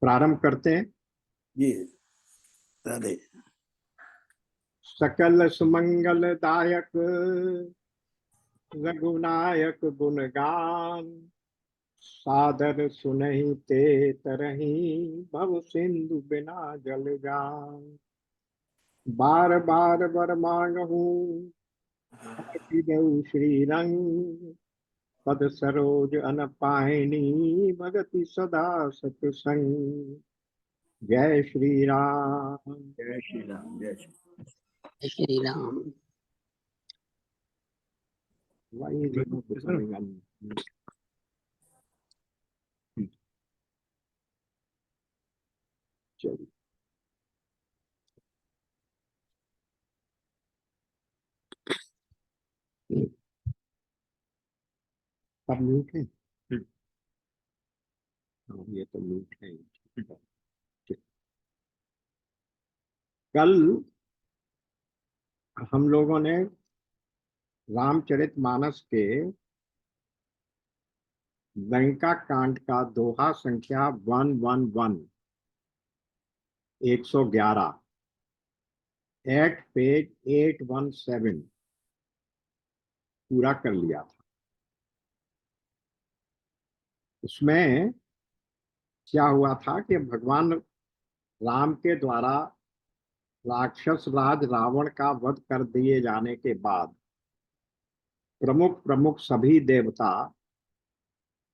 प्रारंभ करते हैं जी। राधे। सकल सुमंगल दायक रघुनायक गुणगान सादर सुनहि ते तरही भव सिंधु बिना जल जान। बार बार वर मांगहु श्री रंग पद सरोज अन पायनी भगति सदा सतसंग। जय श्री राम। जय श्री राम। जय श्री राम। चलिए अब म्यूट है। ये तो म्यूट है। कल हम लोगों ने रामचरितमानस के लंका कांड का दोहा संख्या 111 एट पेज 817 पूरा कर लिया था। उसमें क्या हुआ था कि भगवान राम के द्वारा राक्षस राज रावण का वध कर दिए जाने के बाद प्रमुख प्रमुख सभी देवता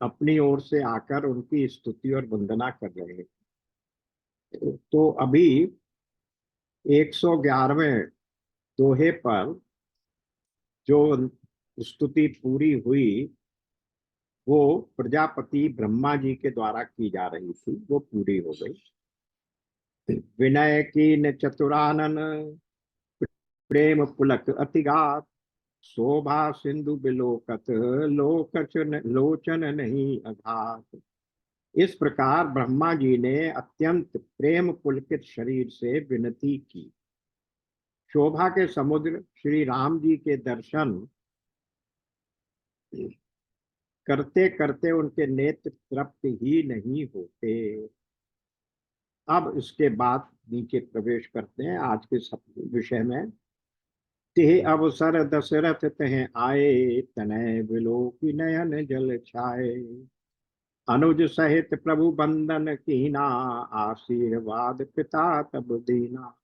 अपनी ओर से आकर उनकी स्तुति और वंदना कर रहे थे। तो अभी 111वें दोहे पर जो स्तुति पूरी हुई वो प्रजापति ब्रह्मा जी के द्वारा की जा रही थी, वो पूरी हो गई। विनय कीन चतुरानन प्रेम पुलक अतिगात शोभा सिंधु बिलोकत लोचन नहीं अघात। इस प्रकार ब्रह्मा जी ने अत्यंत प्रेम पुलकित शरीर से विनती की। शोभा के समुद्र श्री राम जी के दर्शन करते करते उनके नेत्र तृप्त ही नहीं होते। अब इसके बाद नीचे प्रवेश करते हैं आज के विषय में। तिह अवसर दशरथ तह आए तनय बिलोकि नयन जल छाए। अनुज सहित प्रभु बंदन कीना आशीर्वाद पिता तब दीना।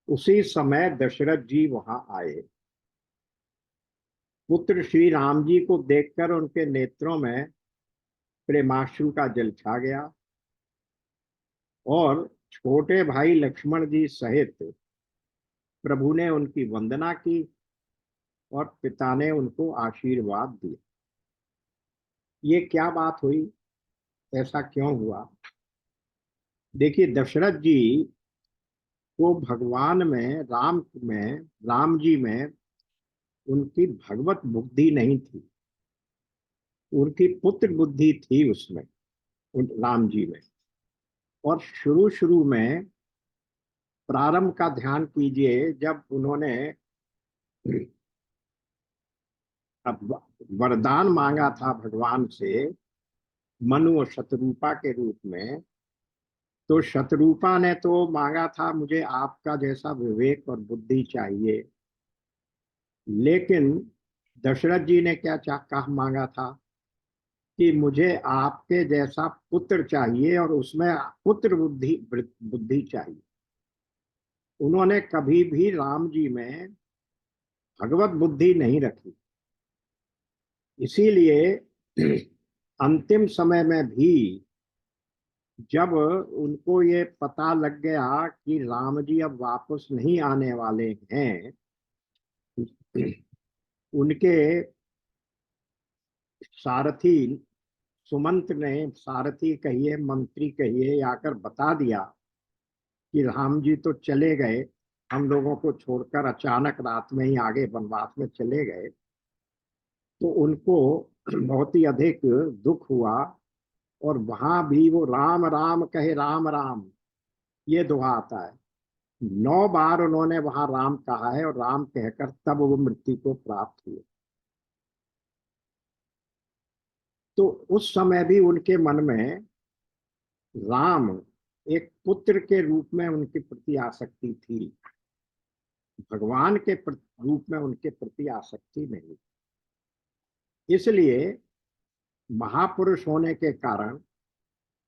उसी समय दशरथ जी वहां आए। पुत्र श्री राम जी को देखकर उनके नेत्रों में प्रेमाश्रु का जल छा गया और छोटे भाई लक्ष्मण जी सहित प्रभु ने उनकी वंदना की और पिता ने उनको आशीर्वाद दिया। ये क्या बात हुई, ऐसा क्यों हुआ? देखिए, दशरथ जी को भगवान में राम जी में उनकी भगवत बुद्धि नहीं थी, उनकी पुत्र बुद्धि थी उसमें, राम जी में। और शुरू शुरू में प्रारंभ का ध्यान कीजिए, जब उन्होंने अब वरदान मांगा था भगवान से मनु और शतरूपा के रूप में, तो शतरूपा ने तो मांगा था मुझे आपका जैसा विवेक और बुद्धि चाहिए, लेकिन दशरथ जी ने क्या कहा मांगा था कि मुझे आपके जैसा पुत्र चाहिए और उसमें पुत्र बुद्धि चाहिए। उन्होंने कभी भी राम जी में भगवत बुद्धि नहीं रखी। इसीलिए अंतिम समय में भी जब उनको ये पता लग गया कि राम जी अब वापस नहीं आने वाले हैं, उनके सारथी सुमंत ने, सारथी कहिए मंत्री कहिए, आकर बता दिया कि राम जी तो चले गए, हम लोगों को छोड़कर अचानक रात में ही आगे वनवास में चले गए। तो उनको बहुत ही अधिक दुख हुआ और वहां भी वो राम राम कहे राम राम ये दुआ आता है। 9 बार उन्होंने वहां राम कहा है और राम कहकर तब वो मृत्यु को प्राप्त हुए। तो उस समय भी उनके मन में राम एक पुत्र के रूप में उनके प्रति आसक्ति थी, भगवान के रूप में उनके प्रति आसक्ति नहीं। इसलिए महापुरुष होने के कारण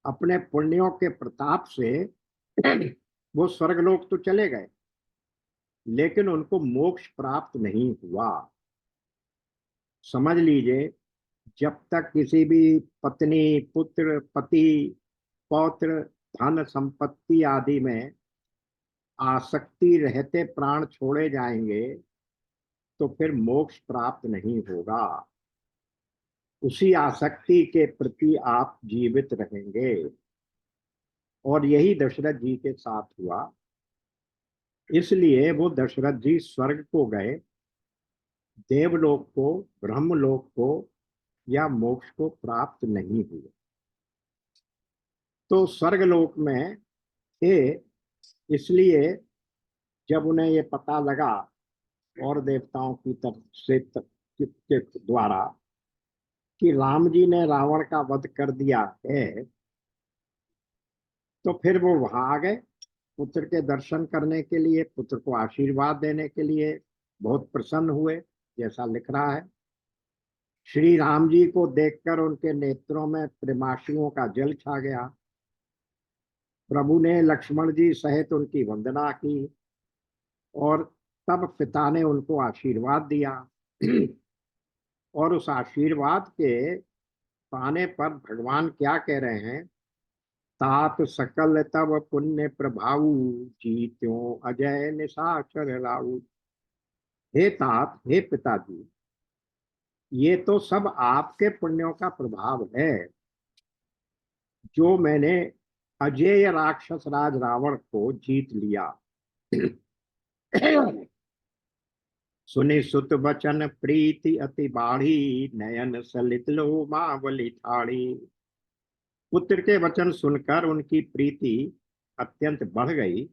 अपने पुण्यों के प्रताप से वो स्वर्गलोक तो चले गए, लेकिन उनको मोक्ष प्राप्त नहीं हुआ। समझ लीजिए, जब तक किसी भी पत्नी, पुत्र, पति, पौत्र, धन संपत्ति आदि में आसक्ति रहते प्राण छोड़े जाएंगे तो फिर मोक्ष प्राप्त नहीं होगा। उसी आसक्ति के प्रति आप जीवित रहेंगे, और यही दशरथ जी के साथ हुआ। इसलिए वो दशरथ जी स्वर्ग को गए, देवलोक को, ब्रह्मलोक को या मोक्ष को प्राप्त नहीं हुए। तो स्वर्गलोक में थे, इसलिए जब उन्हें ये पता लगा और देवताओं की तरफ से के द्वारा कि राम जी ने रावण का वध कर दिया है, तो फिर वो वहां आ गए पुत्र के दर्शन करने के लिए, पुत्र को आशीर्वाद देने के लिए। बहुत प्रसन्न हुए, जैसा लिख रहा है। श्री राम जी को देखकर उनके नेत्रों में प्रेमाश्रुओं का जल छा गया। प्रभु ने लक्ष्मण जी सहित उनकी वंदना की और तब पिता ने उनको आशीर्वाद दिया। और उस आशीर्वाद के पाने पर भगवान क्या कह रहे हैं? तात सकल तब पुण्य प्रभाऊ, जीत्यो अजय निशाचर राऊ। हे तात, हे पिताजी, ये तो सब आपके पुण्यों का प्रभाव है, जो मैंने अजेय राक्षस राज रावण को जीत लिया। सुनि सुत बचन प्रीति अति बाढ़ी, नयन सलित लो मावली ठाड़ी। पुत्र के वचन सुनकर उनकी प्रीति अत्यंत बढ़ गई,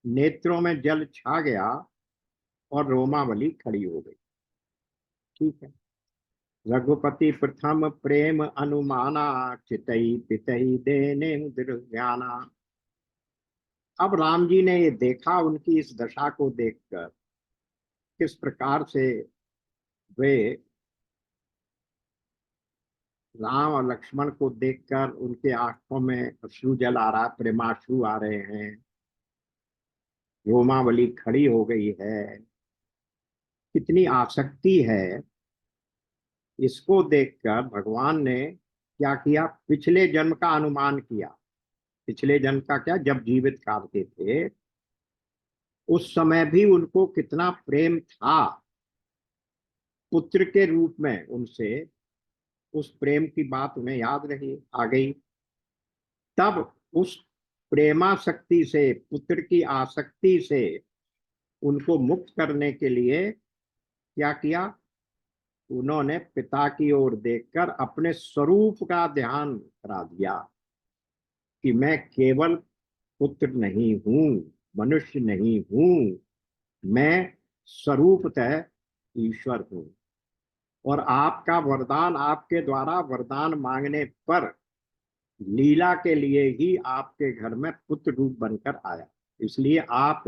नेत्रों में जल छा गया और रोमावली खड़ी हो गई। ठीक है। रघुपति प्रथम प्रेम अनुमाना, चितई पितई देने ज्ञाना। अब राम जी ने ये देखा, उनकी इस दशा को देखकर किस प्रकार से वे राम और लक्ष्मण को देखकर उनके आंखों में अश्रु जल आ रहा, प्रेमाश्रु आ रहे हैं, रोमावली खड़ी हो गई है, कितनी आसक्ति है। इसको देखकर भगवान ने क्या किया? पिछले जन्म का अनुमान किया। पिछले जन्म का क्या? जब जीवित कालते थे उस समय भी उनको कितना प्रेम था पुत्र के रूप में उनसे। उस प्रेम की बात उन्हें याद रही, आ गई। तब उस प्रेमासक्ति से, पुत्र की आसक्ति से उनको मुक्त करने के लिए क्या किया? उन्होंने पिता की ओर देखकर अपने स्वरूप का ध्यान करा दिया कि मैं केवल पुत्र नहीं हूं, मनुष्य नहीं हूं, मैं स्वरूपतः ईश्वर हूं। और आपका वरदान, आपके द्वारा वरदान मांगने पर लीला के लिए ही आपके घर में पुत्र रूप बनकर आया। इसलिए आप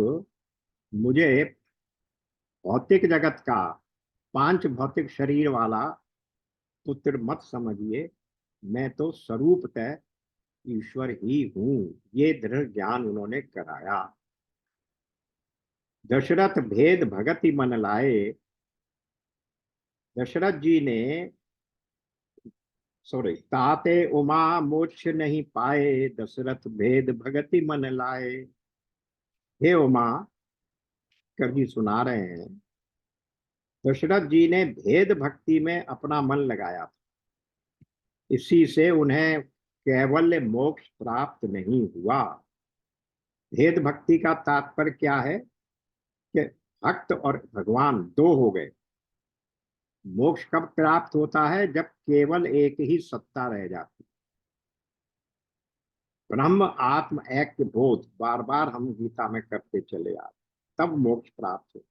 मुझे भौतिक जगत का, पांच भौतिक शरीर वाला पुत्र मत समझिए, मैं तो स्वरूपतः ईश्वर ही हूं। ये दृढ़ ज्ञान उन्होंने कराया। दशरथ भेद भगति मन लाए। दशरथ जी ने, सॉरी, ताते उमा मोक्ष नहीं पाए, दशरथ भेद भगति मन लाए। हे उमा, कवि सुना रहे हैं, दशरथ जी ने भेद भक्ति में अपना मन लगाया था, इसी से उन्हें कैवल्य मोक्ष प्राप्त नहीं हुआ। भेद भक्ति का तात्पर्य क्या है? कि भक्त और भगवान दो हो गए। मोक्ष कब प्राप्त होता है? जब केवल एक ही सत्ता रह जाती। ब्रह्म आत्म ऐक्य बोध बार बार हम गीता में करते चले आए, तब मोक्ष प्राप्त हो।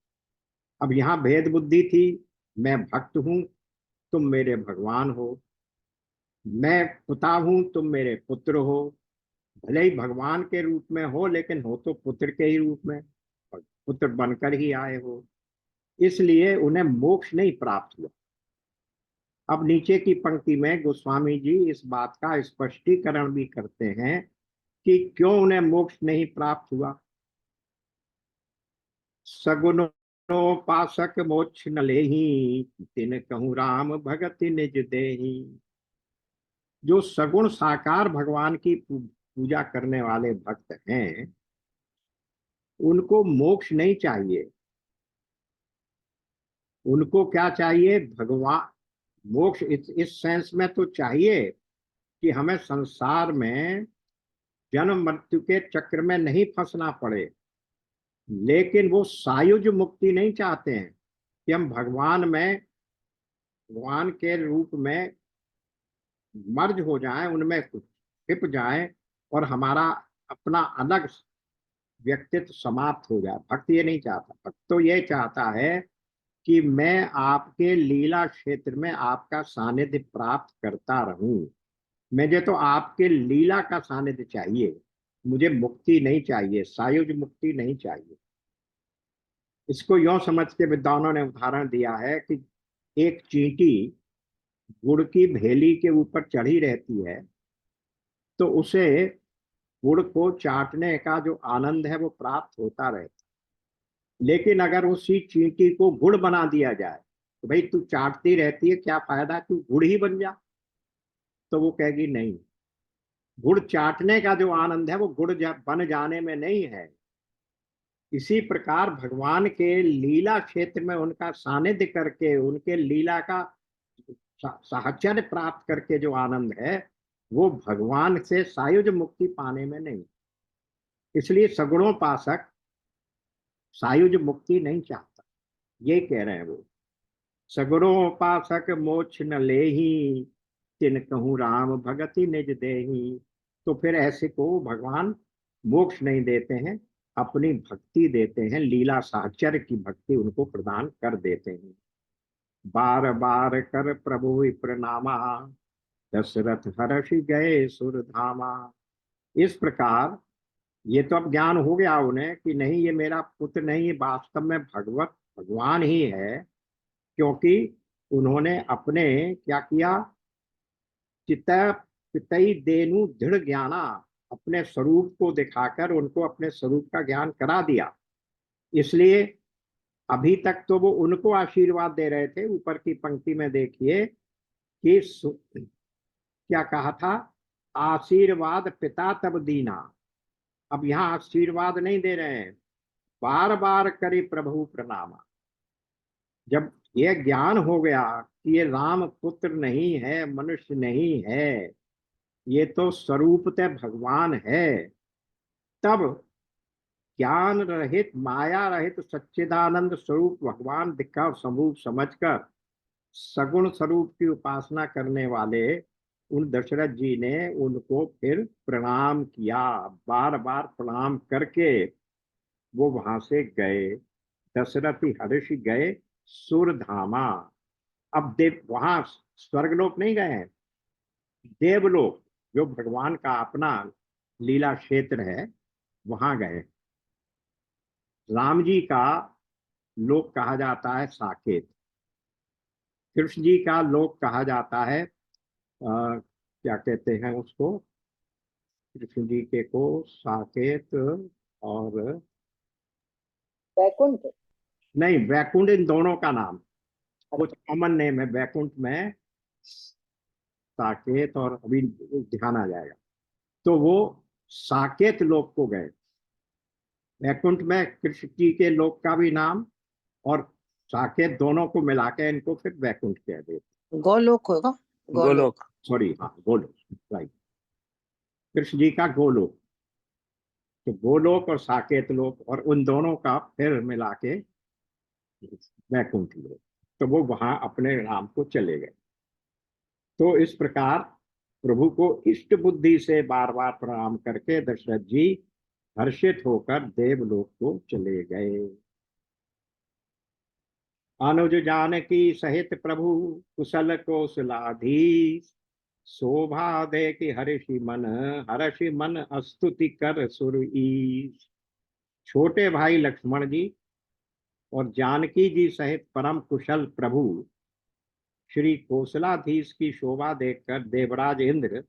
अब यहाँ भेद बुद्धि थी, मैं भक्त हूं, तुम मेरे भगवान हो, मैं पिता हूं, तुम मेरे पुत्र हो। भले ही भगवान के रूप में हो, लेकिन हो तो पुत्र के ही रूप में, और पुत्र बनकर ही आए हो, इसलिए उन्हें मोक्ष नहीं प्राप्त हुआ। अब नीचे की पंक्ति में गोस्वामी जी इस बात का स्पष्टीकरण भी करते हैं कि क्यों उन्हें मोक्ष नहीं प्राप्त हुआ। सगुनोपासक मोक्ष न लेही, तिन कहूँ राम भगति निज देही। जो सगुण साकार भगवान की पूजा करने वाले भक्त हैं, उनको मोक्ष नहीं चाहिए। उनको क्या चाहिए? भगवान मोक्ष इस सेंस में तो चाहिए कि हमें संसार में जन्म मृत्यु के चक्र में नहीं फंसना पड़े, लेकिन वो सायुज मुक्ति नहीं चाहते हैं कि हम भगवान के रूप में मर्ज हो जाएं, उनमें छिप जाएं और हमारा अपना अलग व्यक्तित्व समाप्त हो जाए। भक्त ये नहीं चाहता। भक्त तो ये चाहता है कि मैं आपके लीला क्षेत्र में आपका सानिध्य प्राप्त करता रहूं। मुझे तो आपके लीला का सानिध्य चाहिए, मुझे मुक्ति नहीं चाहिए, सायुज मुक्ति नहीं चाहिए। इसको यों समझ के विद्वानों ने उदाहरण दिया है कि एक चींटी गुड़ की भेली के ऊपर चढ़ी रहती है, तो उसे गुड़ को चाटने का जो आनंद है वो प्राप्त होता रहता है। लेकिन अगर उसी चींटी को गुड़ बना दिया जाए तो भाई तू चाटती रहती है, क्या फायदा, तू गुड़ ही बन जा, तो वो कहेगी नहीं, गुड़ चाटने का जो आनंद है वो बन जाने में नहीं है। इसी प्रकार भगवान के लीला क्षेत्र में उनका सानिध्य करके, उनके लीला का साहचर्य प्राप्त करके जो आनंद है, वो भगवान से सायुज मुक्ति पाने में नहीं। इसलिए सगुणोपासक सायुज मुक्ति नहीं चाहता, ये कह रहे हैं वो। सगुणोपासक मोक्ष न लेही, तिन कहूँ राम भगति निज देही। तो फिर ऐसे को भगवान मोक्ष नहीं देते हैं, अपनी भक्ति देते हैं, लीला साहचर्य की भक्ति उनको प्रदान कर देते हैं। बार बार कर प्रभु प्रणामा, दशरथ हर्षि गए सुरधामा। इस प्रकार ये तो अब ज्ञान हो गया उन्हें कि नहीं, ये मेरा पुत्र नहीं, ये वास्तव में भगवान ही है, क्योंकि उन्होंने अपने क्या किया? चित पितई देनु दृढ़ ज्ञाना, अपने स्वरूप को दिखाकर उनको अपने स्वरूप का ज्ञान करा दिया। इसलिए अभी तक तो वो उनको आशीर्वाद दे रहे थे। ऊपर की पंक्ति में देखिए कि क्या कहा था? आशीर्वाद पिता तब दीना। अब यहाँ आशीर्वाद नहीं दे रहे हैं, बार बार करे प्रभु प्रणामा। जब ये ज्ञान हो गया कि ये राम पुत्र नहीं है, मनुष्य नहीं है, ये तो स्वरूपतः भगवान है, तब ज्ञान रहित माया रहित सच्चिदानंद स्वरूप भगवान दिखा स्वरूप समझकर सगुण स्वरूप की उपासना करने वाले उन दशरथ जी ने उनको फिर प्रणाम किया। बार बार प्रणाम करके वो वहां से गए, दशरथी हर्षि गए सुरधामा। अब देव वहां स्वर्गलोक नहीं गए हैं, देवलोक जो भगवान का अपना लीला क्षेत्र है, वहां गए। राम जी का लोक कहा जाता है साकेत, कृष्ण जी का लोक कहा जाता है क्या कहते हैं उसको? कृष्ण जी के को साकेत और वैकुंठ। नहीं, वैकुंठ इन दोनों का नाम, कुछ कॉमन नेम है। वैकुंठ में साकेत और अभी ध्यान आ जाएगा। तो वो साकेत लोक को गए। वैकुंठ में कृष्ण जी के लोक का भी नाम और साकेत, दोनों को मिला के इनको फिर वैकुंठ कह देते। गोलोक होगा, गोलोक। सॉरी, हाँ, गोलोक, राइट, कृष्ण जी का गोलोक। तो गोलोक और साकेत लोक, और उन दोनों का फिर मिला के वैकुंठ लोक। तो वो वहां अपने राम को चले गए। तो इस प्रकार प्रभु को इष्ट बुद्धि से बार बार प्रणाम करके दशरथ जी हर्षित होकर देवलोक को चले गए। अनुज जानकी सहित प्रभु कुशल कौशलाधीश, शोभा दे कि हर्षि मन स्तुति कर सुर ईश। छोटे भाई लक्ष्मण जी और जानकी जी सहित परम कुशल प्रभु श्री कौशलाधीश की शोभा देखकर देवराज इंद्र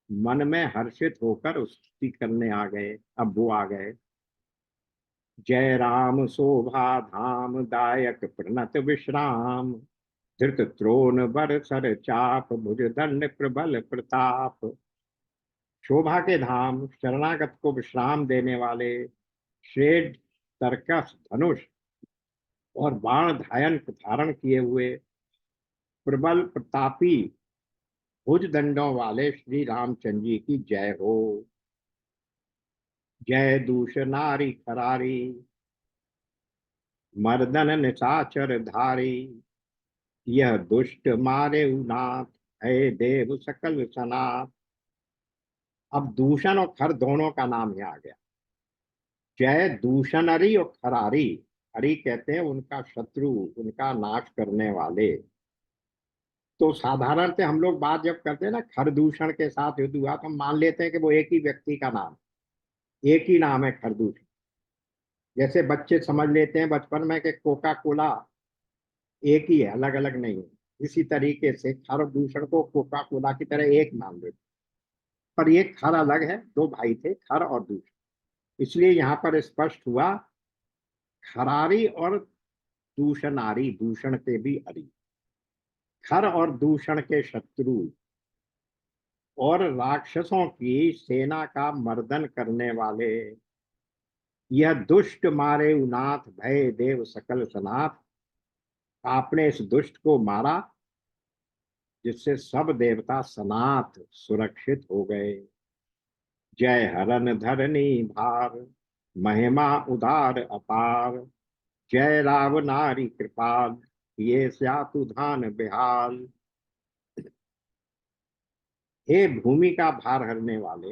मन में हर्षित होकर स्तुति करने आ गए। अब वो आ गए। जय राम शोभा धाम दायक प्रणत विश्राम, धृत त्रोण बर सर चाप भुज दंड प्रबल प्रताप। शोभा के धाम, शरणागत को विश्राम देने वाले, श्रेष्ठ तरकस धनुष और बाण धारण किए हुए, प्रबल प्रतापी भुज दंडों वाले श्री रामचंद्र जी की जय हो। जय दूष नारी खरारी, मर्दन निशाचर धारी, यह दुष्ट मारे नाथ, है देव सकल सनाथ। अब दूषण और खर दोनों का नाम यहाँ आ गया। जय दूषणरी और खरारी, हरि कहते हैं उनका शत्रु, उनका नाश करने वाले। तो साधारणतः हम लोग बात जब करते हैं ना खरदूषण के साथ युद्ध हुआ, तो हम मान लेते हैं कि वो एक ही व्यक्ति का नाम, एक ही नाम है खरदूषण। जैसे बच्चे समझ लेते हैं बचपन में कि कोका कोला एक ही है, अलग अलग नहीं है। इसी तरीके से खरदूषण को कोका कोला की तरह एक मान लेते, पर ये खर अलग है। दो भाई थे, खर और दूषण। इसलिए यहाँ पर स्पष्ट हुआ खरारी और दूषणारी, दूषण के भी अरी। खर और दूषण के शत्रु और राक्षसों की सेना का मर्दन करने वाले, यह दुष्ट मारे उनाथ, भय देव सकल सनाथ। आपने इस दुष्ट को मारा जिससे सब देवता सनाथ सुरक्षित हो गए। जय हरन धरनी भार, महिमा उदार अपार, जय राव नारी कृपाल, ये स्यातु धान बिहाल। हे भूमि का भार हरने वाले,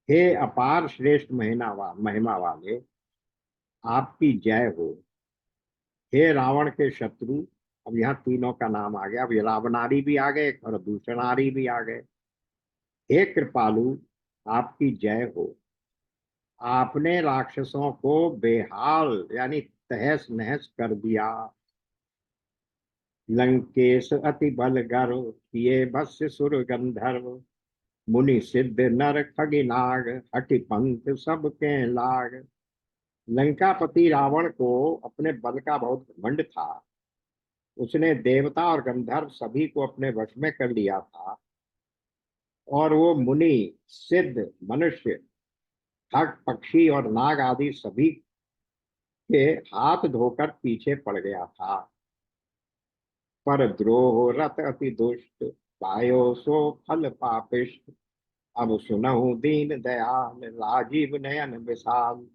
हे अपार श्रेष्ठ महिमा वाले, आपकी जय हो। हे रावण के शत्रु, अब यहाँ तीनों का नाम आ गया। अब ये रावणारी भी आ गए और दूषणारी भी आ गए। हे कृपालु, आपकी जय हो। आपने राक्षसों को बेहाल यानी तहस नहस कर दिया। लंकेश अति बल गर्व, किए भस्य सुर गंधर्व, मुनि सिद्ध नर खगिनाग, हठि पंथ सबके लाग। लंकापति रावण को अपने बल का बहुत घमंड था। उसने देवता और गंधर्व सभी को अपने वश में कर लिया था, और वो मुनि सिद्ध मनुष्य ठग पक्षी और नाग आदि सभी के हाथ धोकर पीछे पड़ गया था। पर द्रोह रत अति दुष्ट, पायो सो फल पापिष्ट। अब सुनहु दीन दयाल, राजीव नयन विशाल।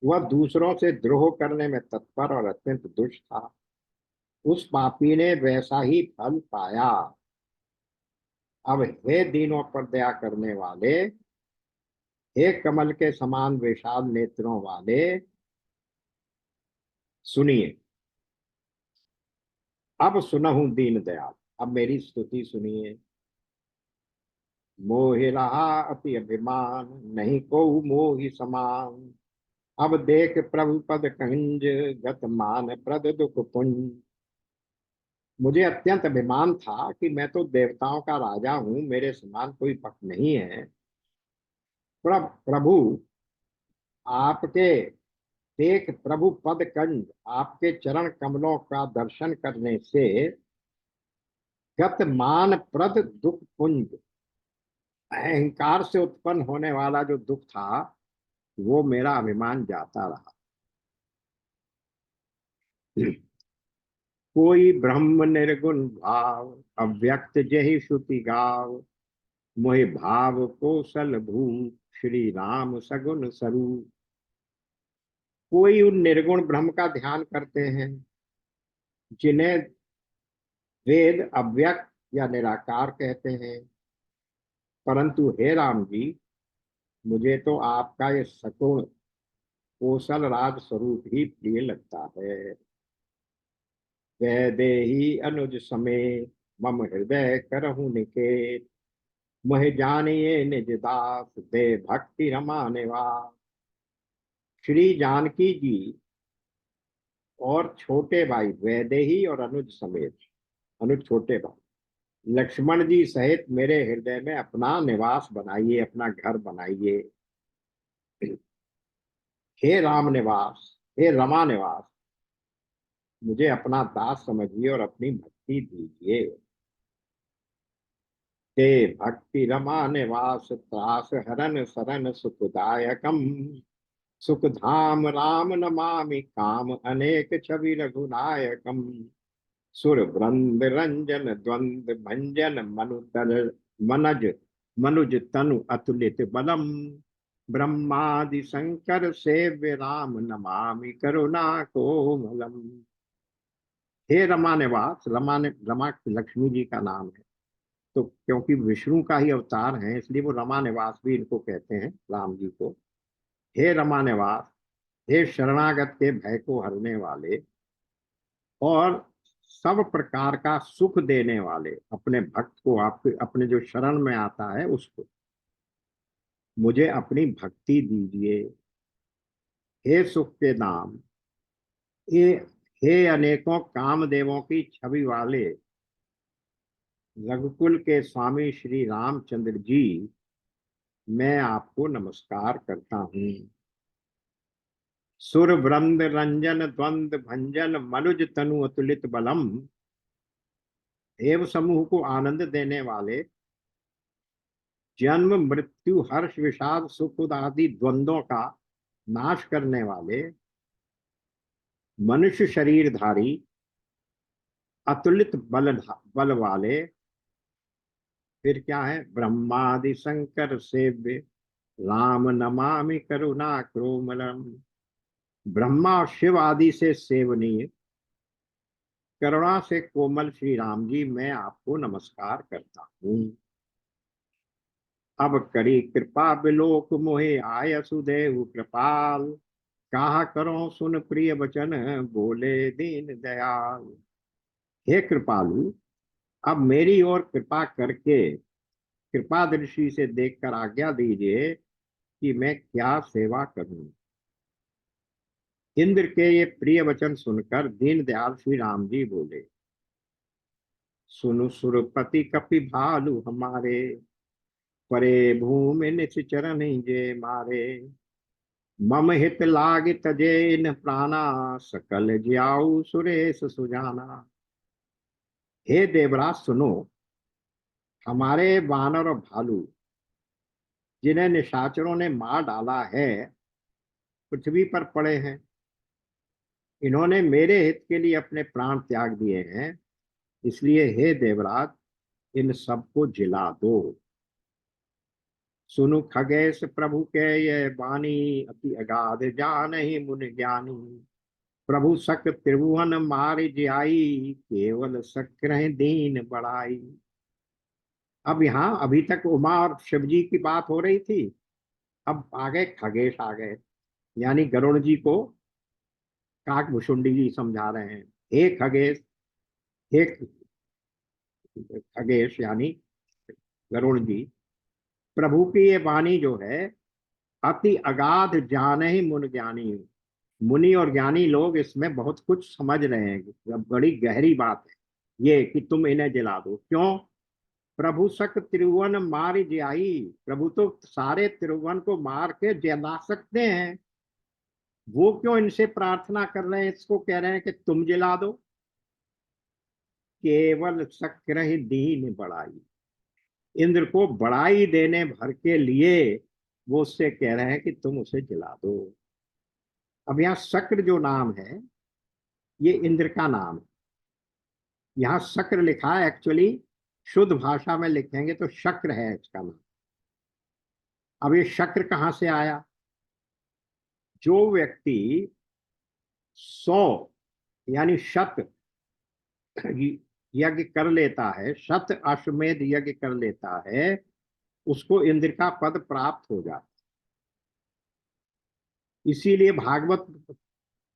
वह दूसरों से द्रोह करने में तत्पर और अत्यंत दुष्ट था। उस पापी ने वैसा ही फल पाया। अब हे दीनों पर दया करने वाले, हे कमल के समान विशाल नेत्रों वाले, सुनिए। अब सुनहु दीन दयाल, अब मेरी स्तुति सुनिए। मोहि रहा अति अभिमान, नहीं को मोहि समान। अब देख प्रभु पद कंज, गत मान प्रद दुख पुंज। मुझे अत्यंत अभिमान था कि मैं तो देवताओं का राजा हूं, मेरे समान कोई पक्ष नहीं है। प्रभु आपके देख प्रभु पद कंज, आपके चरण कमलों का दर्शन करने से गत मान प्रद दुख पुंज, अहंकार से उत्पन्न होने वाला जो दुख था वो मेरा अभिमान जाता रहा। कोई ब्रह्म निर्गुण भाव, अव्यक्त जहि श्रुति गाव। मोहि भाव कौशल भूप, श्री राम सगुण स्वरूप। कोई उन निर्गुण ब्रह्म का ध्यान करते हैं जिन्हें वेद अव्यक्त या निराकार कहते हैं, परंतु हे राम जी, मुझे तो आपका ये सगुण कौशल राज स्वरूप ही प्रिय लगता है। वैदेही अनुज समे मम हृदय करहु निकेत, मोहि जानिए निज दास दे भक्ति रमाने वास। श्री जानकी जी और छोटे भाई वैदेही और अनुज समेत, अनुज छोटे भाई लक्ष्मण जी सहित मेरे हृदय में अपना निवास बनाइए, अपना घर बनाइए। हे राम निवास, हे रमा निवास, मुझे अपना दास समझिए और अपनी भक्ति दीजिए। ते भक्ति रमा निवास त्रास हरन सरन सुखदायकम, सुख धाम राम नमामि काम अनेक छवि रघुनायकम। सुर वृंद रंजन द्वंद भंजन मनुतर मनज मनुज तनु अतुलित बलम, ब्रह्मादि शंकर सेव्य राम नमामि करुणा कोमलम। हे रमा निवास, रमा लक्ष्मी जी का नाम है, तो क्योंकि विष्णु का ही अवतार है इसलिए वो रमा निवास भी इनको कहते हैं, राम जी को। हे रमा निवास, हे शरणागत के भय को हरने वाले और सब प्रकार का सुख देने वाले, अपने भक्त को, आपके अपने जो शरण में आता है उसको मुझे अपनी भक्ति दीजिए। हे सुख के नाम, हे हे अनेकों कामदेवों की छवि वाले रघुकुल के स्वामी श्री रामचंद्र जी, मैं आपको नमस्कार करता हूँ। सुर वृंद रंजन द्वंद भंजन मनुज तनु अतुलित बलम, देव समूह को आनंद देने वाले, जन्म मृत्यु हर्ष विषाद सुख आदि द्वंद्वों का नाश करने वाले, मनुष्य शरीरधारी, अतुलित बल वाले, फिर क्या है, ब्रह्मादि शंकर सेव्य राम नमामि करुणा कोमलम। ब्रह्मा और शिव आदि से सेवनीय, करुणा से कोमल श्री राम जी, मैं आपको नमस्कार करता हूँ। अब करी कृपा बिलोक मोहे आय सुदेव कृपाल, कहा करो सुन प्रिय वचन बोले दीन दयाल। हे कृपालु, अब मेरी ओर कृपा करके कृपा दृष्टि से देखकर आज्ञा दीजिए कि मैं क्या सेवा करूं। इंद्र के ये प्रिय वचन सुनकर दीन दयाल श्री राम जी बोले, सुनु सुरपति कपि भालु हमारे, परे भूमि निश्चरण जे मारे। मम हित लाग तजे न प्राणा, सकल जियाऊ सुरेश सुजाना। हे देवराज सुनो, हमारे वानर और भालू जिन्हें निशाचरों ने मार डाला है पृथ्वी पर पड़े हैं, इन्होंने मेरे हित के लिए अपने प्राण त्याग दिए हैं, इसलिए हे देवराज इन सबको जिला दो। सुनु खगेश प्रभु के ये वाणी, अति अगाध जान ही मुन ज्ञानी। प्रभु सक त्रिभुवन मार जियाई, केवल सक्रह दीन बढ़ाई। अब यहाँ अभी तक उमा और शिव जी की बात हो रही थी, अब आ गए खगेश आ गए, यानी गरुड़ जी को काकभुषुंडी जी समझा रहे हैं। हे खगेश, हे खगेश यानी गरुड़ जी, प्रभु की ये वाणी जो है अति अगाध जान ही मुन ज्ञानी। मुनि और ज्ञानी लोग इसमें बहुत कुछ समझ रहे हैं, बड़ी गहरी बात है ये कि तुम इन्हें जला दो। क्यों? प्रभु सक त्रिभुवन मार जियाई, प्रभु तो सारे त्रिभुवन को मार के जला सकते हैं, वो क्यों इनसे प्रार्थना कर रहे हैं, इसको कह रहे हैं कि तुम जला दो। केवल सक्रह दीन बढ़ाई, इंद्र को बड़ाई देने भर के लिए वो उससे कह रहे हैं कि तुम उसे जला दो। अब यहाँ शक्र जो नाम है ये इंद्र का नाम है। यहाँ शक्र लिखा है, एक्चुअली शुद्ध भाषा में लिखेंगे तो शक्र है इसका नाम। अब ये शक्र कहाँ से आया? जो व्यक्ति 100 यानी शत यज्ञ कर लेता है, शत अश्वमेध यज्ञ कर लेता है, उसको इंद्र का पद प्राप्त हो जाता है। इसीलिए भागवत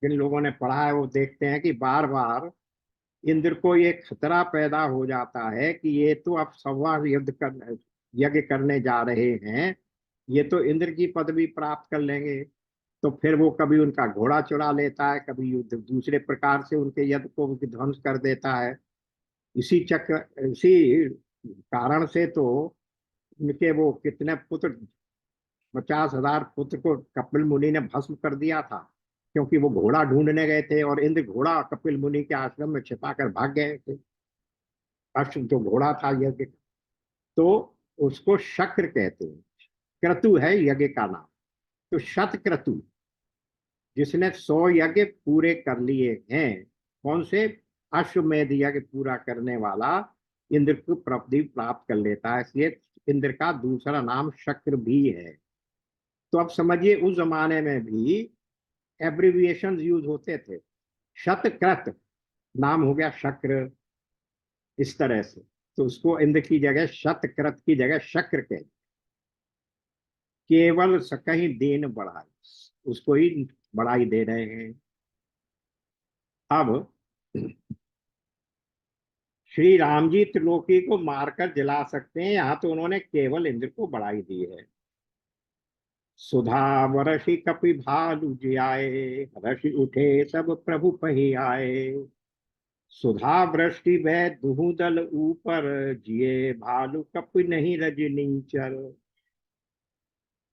जिन लोगों ने पढ़ा है वो देखते हैं कि बार बार इंद्र को ये खतरा पैदा हो जाता है कि ये तो अब संवार यज्ञ करने जा रहे हैं, ये तो इंद्र की पदवी प्राप्त कर लेंगे। तो फिर वो कभी उनका घोड़ा चुरा लेता है, कभी युद्ध दूसरे प्रकार से उनके यज्ञ को ध्वंस कर देता है। इसी कारण से तो उनके वो कितने पुत्र, 50,000 पुत्र को कपिल मुनि ने भस्म कर दिया था, क्योंकि वो घोड़ा ढूंढने गए थे और इंद्र घोड़ा कपिल मुनि के आश्रम में छिपा कर भाग गए थे। अश्व जो घोड़ा था यज्ञ, तो उसको शक्र कहते हैं। क्रतु है यज्ञ का नाम। तो शतक्रतु, जिसने 100 यज्ञ पूरे कर लिए हैं, कौन से? अश्वमेध यज्ञ पूरा करने वाला इंद्र को पदवी प्राप्त कर लेता है, इसलिए इंद्र का दूसरा नाम शक्र भी है। तो अब समझिए उस जमाने में भी एब्रिविएशन यूज होते थे। शतक्रत नाम हो गया शक्र, इस तरह से। तो उसको इंद्र की जगह शतक्रत की जगह शक्र कहते, केवल कहीं देन बढ़ाई, उसको ही बढ़ाई दे रहे हैं। अब श्री राम जी त्रिलोकी को मारकर जला सकते हैं, यहाँ तो उन्होंने केवल इंद्र को बढ़ाई दी है। सुधा वर्षि कपि भालु जियाए, हर्षि उठे सब प्रभु पही आए। सुधा वृष्टि वह दुहुदल ऊपर, जिए भालु कपि नहीं रजनीचर।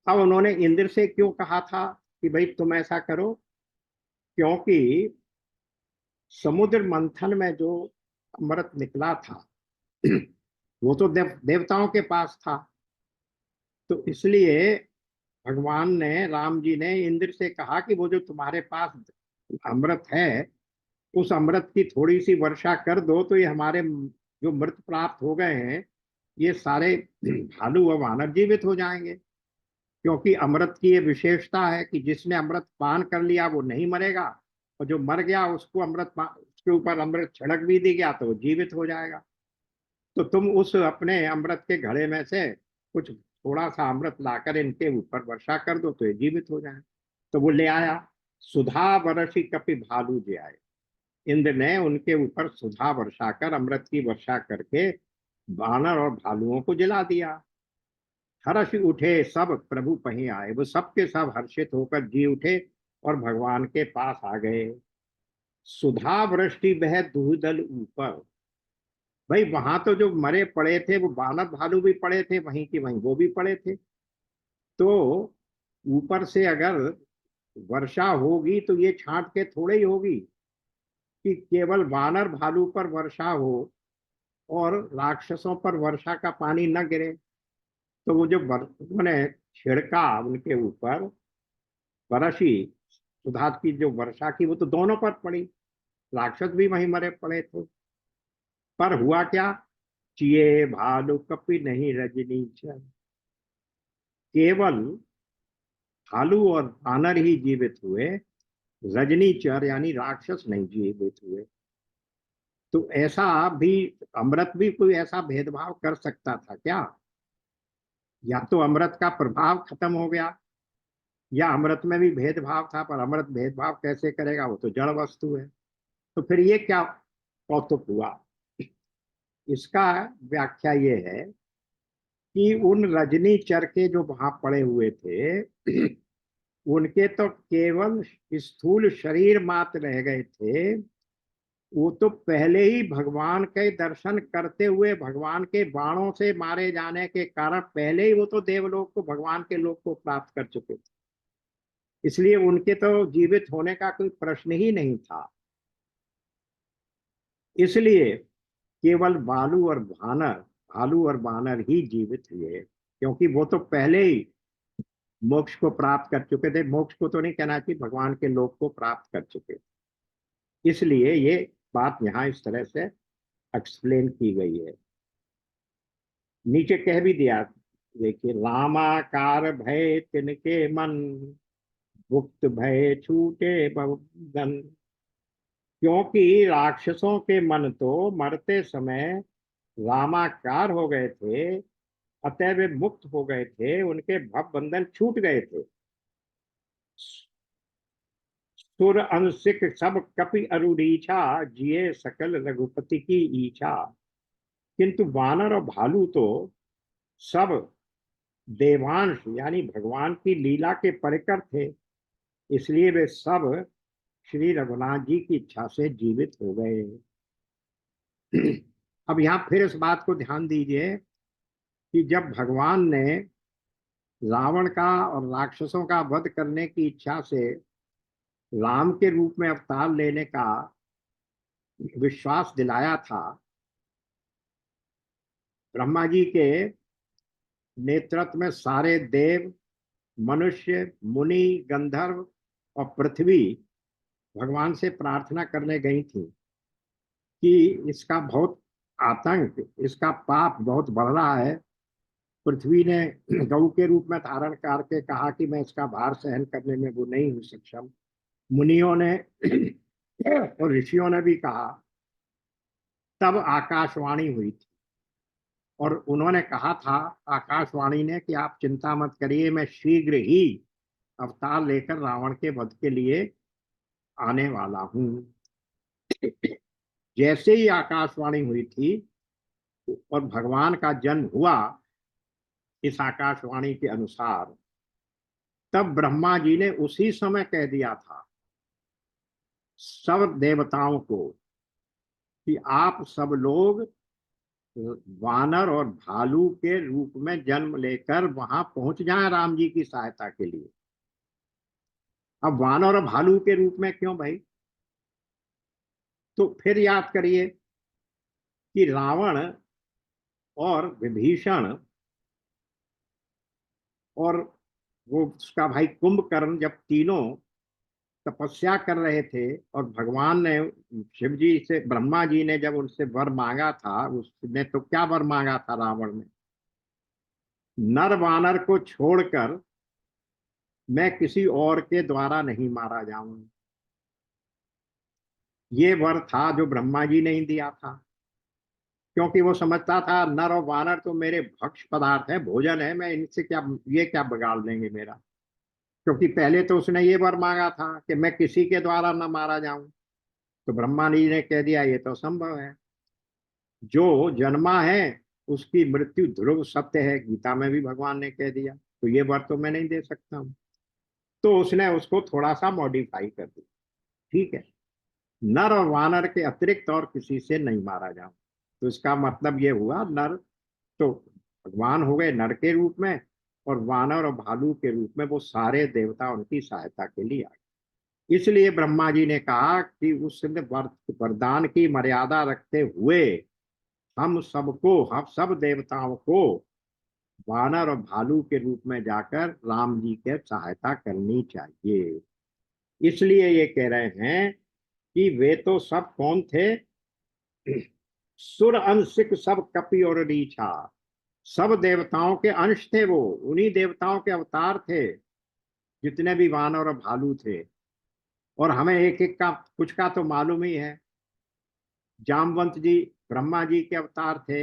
अब उन्होंने इंद्र से क्यों कहा था कि भाई तुम ऐसा करो? क्योंकि समुद्र मंथन में जो अमृत निकला था वो तो देवताओं के पास था। तो इसलिए भगवान ने, राम जी ने इंद्र से कहा कि वो जो तुम्हारे पास अमृत है, उस अमृत की थोड़ी सी वर्षा कर दो, तो ये हमारे जो मृत प्राप्त हो गए हैं, ये सारे भालू व वानर जीवित हो जाएंगे। क्योंकि अमृत की ये विशेषता है कि जिसने अमृत पान कर लिया वो नहीं मरेगा, और जो मर गया उसको उसके ऊपर अमृत छिड़क भी दी गया तो वो जीवित हो जाएगा। तो तुम उस अपने अमृत के घड़े में से कुछ थोड़ा सा अमृत लाकर इनके ऊपर वर्षा कर दो तो ये जीवित हो जाए। तो वो ले आया। सुधा वर्षि कपि भालू जे आए, इंद्र ने उनके ऊपर सुधा वर्षा कर, अमृत की वर्षा करके वानर और भालुओं को जला दिया। हर्ष उठे सब प्रभु पही आए, वो सबके सब हर्षित होकर जी उठे और भगवान के पास आ गए। सुधा वृष्टि बह दुहदल ऊपर, भाई वहां तो जो मरे पड़े थे वो वानर भालू भी पड़े थे, वहीं की वहीं वो भी पड़े थे। तो ऊपर से अगर वर्षा होगी तो ये छांट के थोड़े ही होगी कि केवल वानर भालू पर वर्षा हो और राक्षसों पर वर्षा का पानी न गिरे। तो वो जो उन्होंने छिड़का उनके ऊपर, बरसी सुधा की जो वर्षा की, वो तो दोनों पर पड़ी, राक्षस भी वहीं मरे पड़े थे। पर हुआ क्या? चिए भालू कपि नहीं रजनी चर, केवल भालू और वानर ही जीवित हुए, रजनीचर यानी राक्षस नहीं जीवित हुए। तो ऐसा भी, अमृत भी कोई ऐसा भेदभाव कर सकता था क्या? या तो अमृत का प्रभाव खत्म हो गया, या अमृत में भी भेदभाव था, पर अमृत भेदभाव कैसे करेगा, वो तो जड़ वस्तु है। तो फिर ये क्या कौतुक हुआ? इसका व्याख्या ये है कि उन रजनी चर के जो वहां पड़े हुए थे उनके तो केवल स्थूल शरीर मात्र रह गए थे। वो तो पहले ही भगवान के दर्शन करते हुए, भगवान के बाणों से मारे जाने के कारण पहले ही वो तो देवलोक को, भगवान के लोक को प्राप्त कर चुके थे। इसलिए उनके तो जीवित होने का कोई प्रश्न ही नहीं था। इसलिए केवल भालू और बानर ही जीवित हुए, क्योंकि वो तो पहले ही मोक्ष को प्राप्त कर चुके थे। मोक्ष को तो नहीं कहना चाहिए, भगवान के लोक को प्राप्त कर चुके थे। इसलिए ये बात यहाँ इस तरह से एक्सप्लेन की गई है। नीचे कह भी दिया, देखिए, रामाकार भय तिनके मन, गुप्त भय छूटे बंधन। क्योंकि राक्षसों के मन तो मरते समय रामाकार हो गए थे, अतः वे मुक्त हो गए थे, उनके भव बंधन छूट गए थे। सुर अंशिक सब कपि अरुणीछा, जिए सकल रघुपति की इच्छा। किंतु वानर और भालू तो सब देवांश यानी भगवान की लीला के परिकर थे, इसलिए वे सब श्री रघुनाथ जी की इच्छा से जीवित हो गए। अब यहाँ फिर इस बात को ध्यान दीजिए कि जब भगवान ने रावण का और राक्षसों का वध करने की इच्छा से राम के रूप में अवतार लेने का विश्वास दिलाया था, ब्रह्मा जी के नेतृत्व में सारे देव, मनुष्य, मुनि, गंधर्व और पृथ्वी भगवान से प्रार्थना करने गई थी कि इसका बहुत आतंक, इसका पाप बहुत बढ़ रहा है। पृथ्वी ने गौ के रूप में धारण करके कहा कि मैं इसका भार सहन करने में वो नहीं हूं सक्षम। मुनियों ने और ऋषियों ने भी कहा। तब आकाशवाणी हुई थी और उन्होंने कहा था, आकाशवाणी ने, कि आप चिंता मत करिए, मैं शीघ्र ही अवतार लेकर रावण के वध के लिए आने वाला हूं। जैसे ही आकाशवाणी हुई थी और भगवान का जन्म हुआ इस आकाशवाणी के अनुसार, तब ब्रह्मा जी ने उसी समय कह दिया था सब देवताओं को कि आप सब लोग वानर और भालू के रूप में जन्म लेकर वहां पहुंच जाएं राम जी की सहायता के लिए। अब वानर और भालू के रूप में क्यों भाई? तो फिर याद करिए कि रावण और विभीषण और वो उसका भाई कुंभकर्ण जब तीनों तपस्या कर रहे थे और भगवान ने शिव जी से, ब्रह्मा जी ने जब उनसे वर मांगा था, उसने तो क्या वर मांगा था रावण ने? नर वानर को छोड़कर मैं किसी और के द्वारा नहीं मारा जाऊं। ये वर था जो ब्रह्मा जी ने ही दिया था, क्योंकि वो समझता था नर और वानर तो मेरे भक्ष पदार्थ है, भोजन है, मैं इनसे क्या, ये क्या बिगाड़ देंगे मेरा। क्योंकि पहले तो उसने ये वर मांगा था कि मैं किसी के द्वारा न मारा जाऊं, तो ब्रह्मा जी ने कह दिया ये तो संभव है, जो जन्मा है उसकी मृत्यु ध्रुव सत्य है, गीता में भी भगवान ने कह दिया, तो ये वर तो मैं नहीं दे सकता हूं। तो उसने उसको थोड़ा सा मॉडिफाई कर दिया, ठीक है, नर और वानर के अतिरिक्त और किसी से नहीं मारा जाऊं। तो इसका मतलब ये हुआ, नर तो भगवान हो गए नर के रूप में, और वानर और भालू के रूप में वो सारे देवता उनकी सहायता के लिए आए। इसलिए ब्रह्मा जी ने कहा कि उस वरदान की मर्यादा रखते हुए हम सब देवताओं को वानर और भालू के रूप में जाकर राम जी के सहायता करनी चाहिए। इसलिए ये कह रहे हैं कि वे तो सब कौन थे? सुर अंशिक सब कपि और रीछा, सब देवताओं के अंश थे वो, उन्हीं देवताओं के अवतार थे जितने भी वानर और भालू थे। और हमें एक एक का कुछ का तो मालूम ही है। जामवंत जी ब्रह्मा जी के अवतार थे,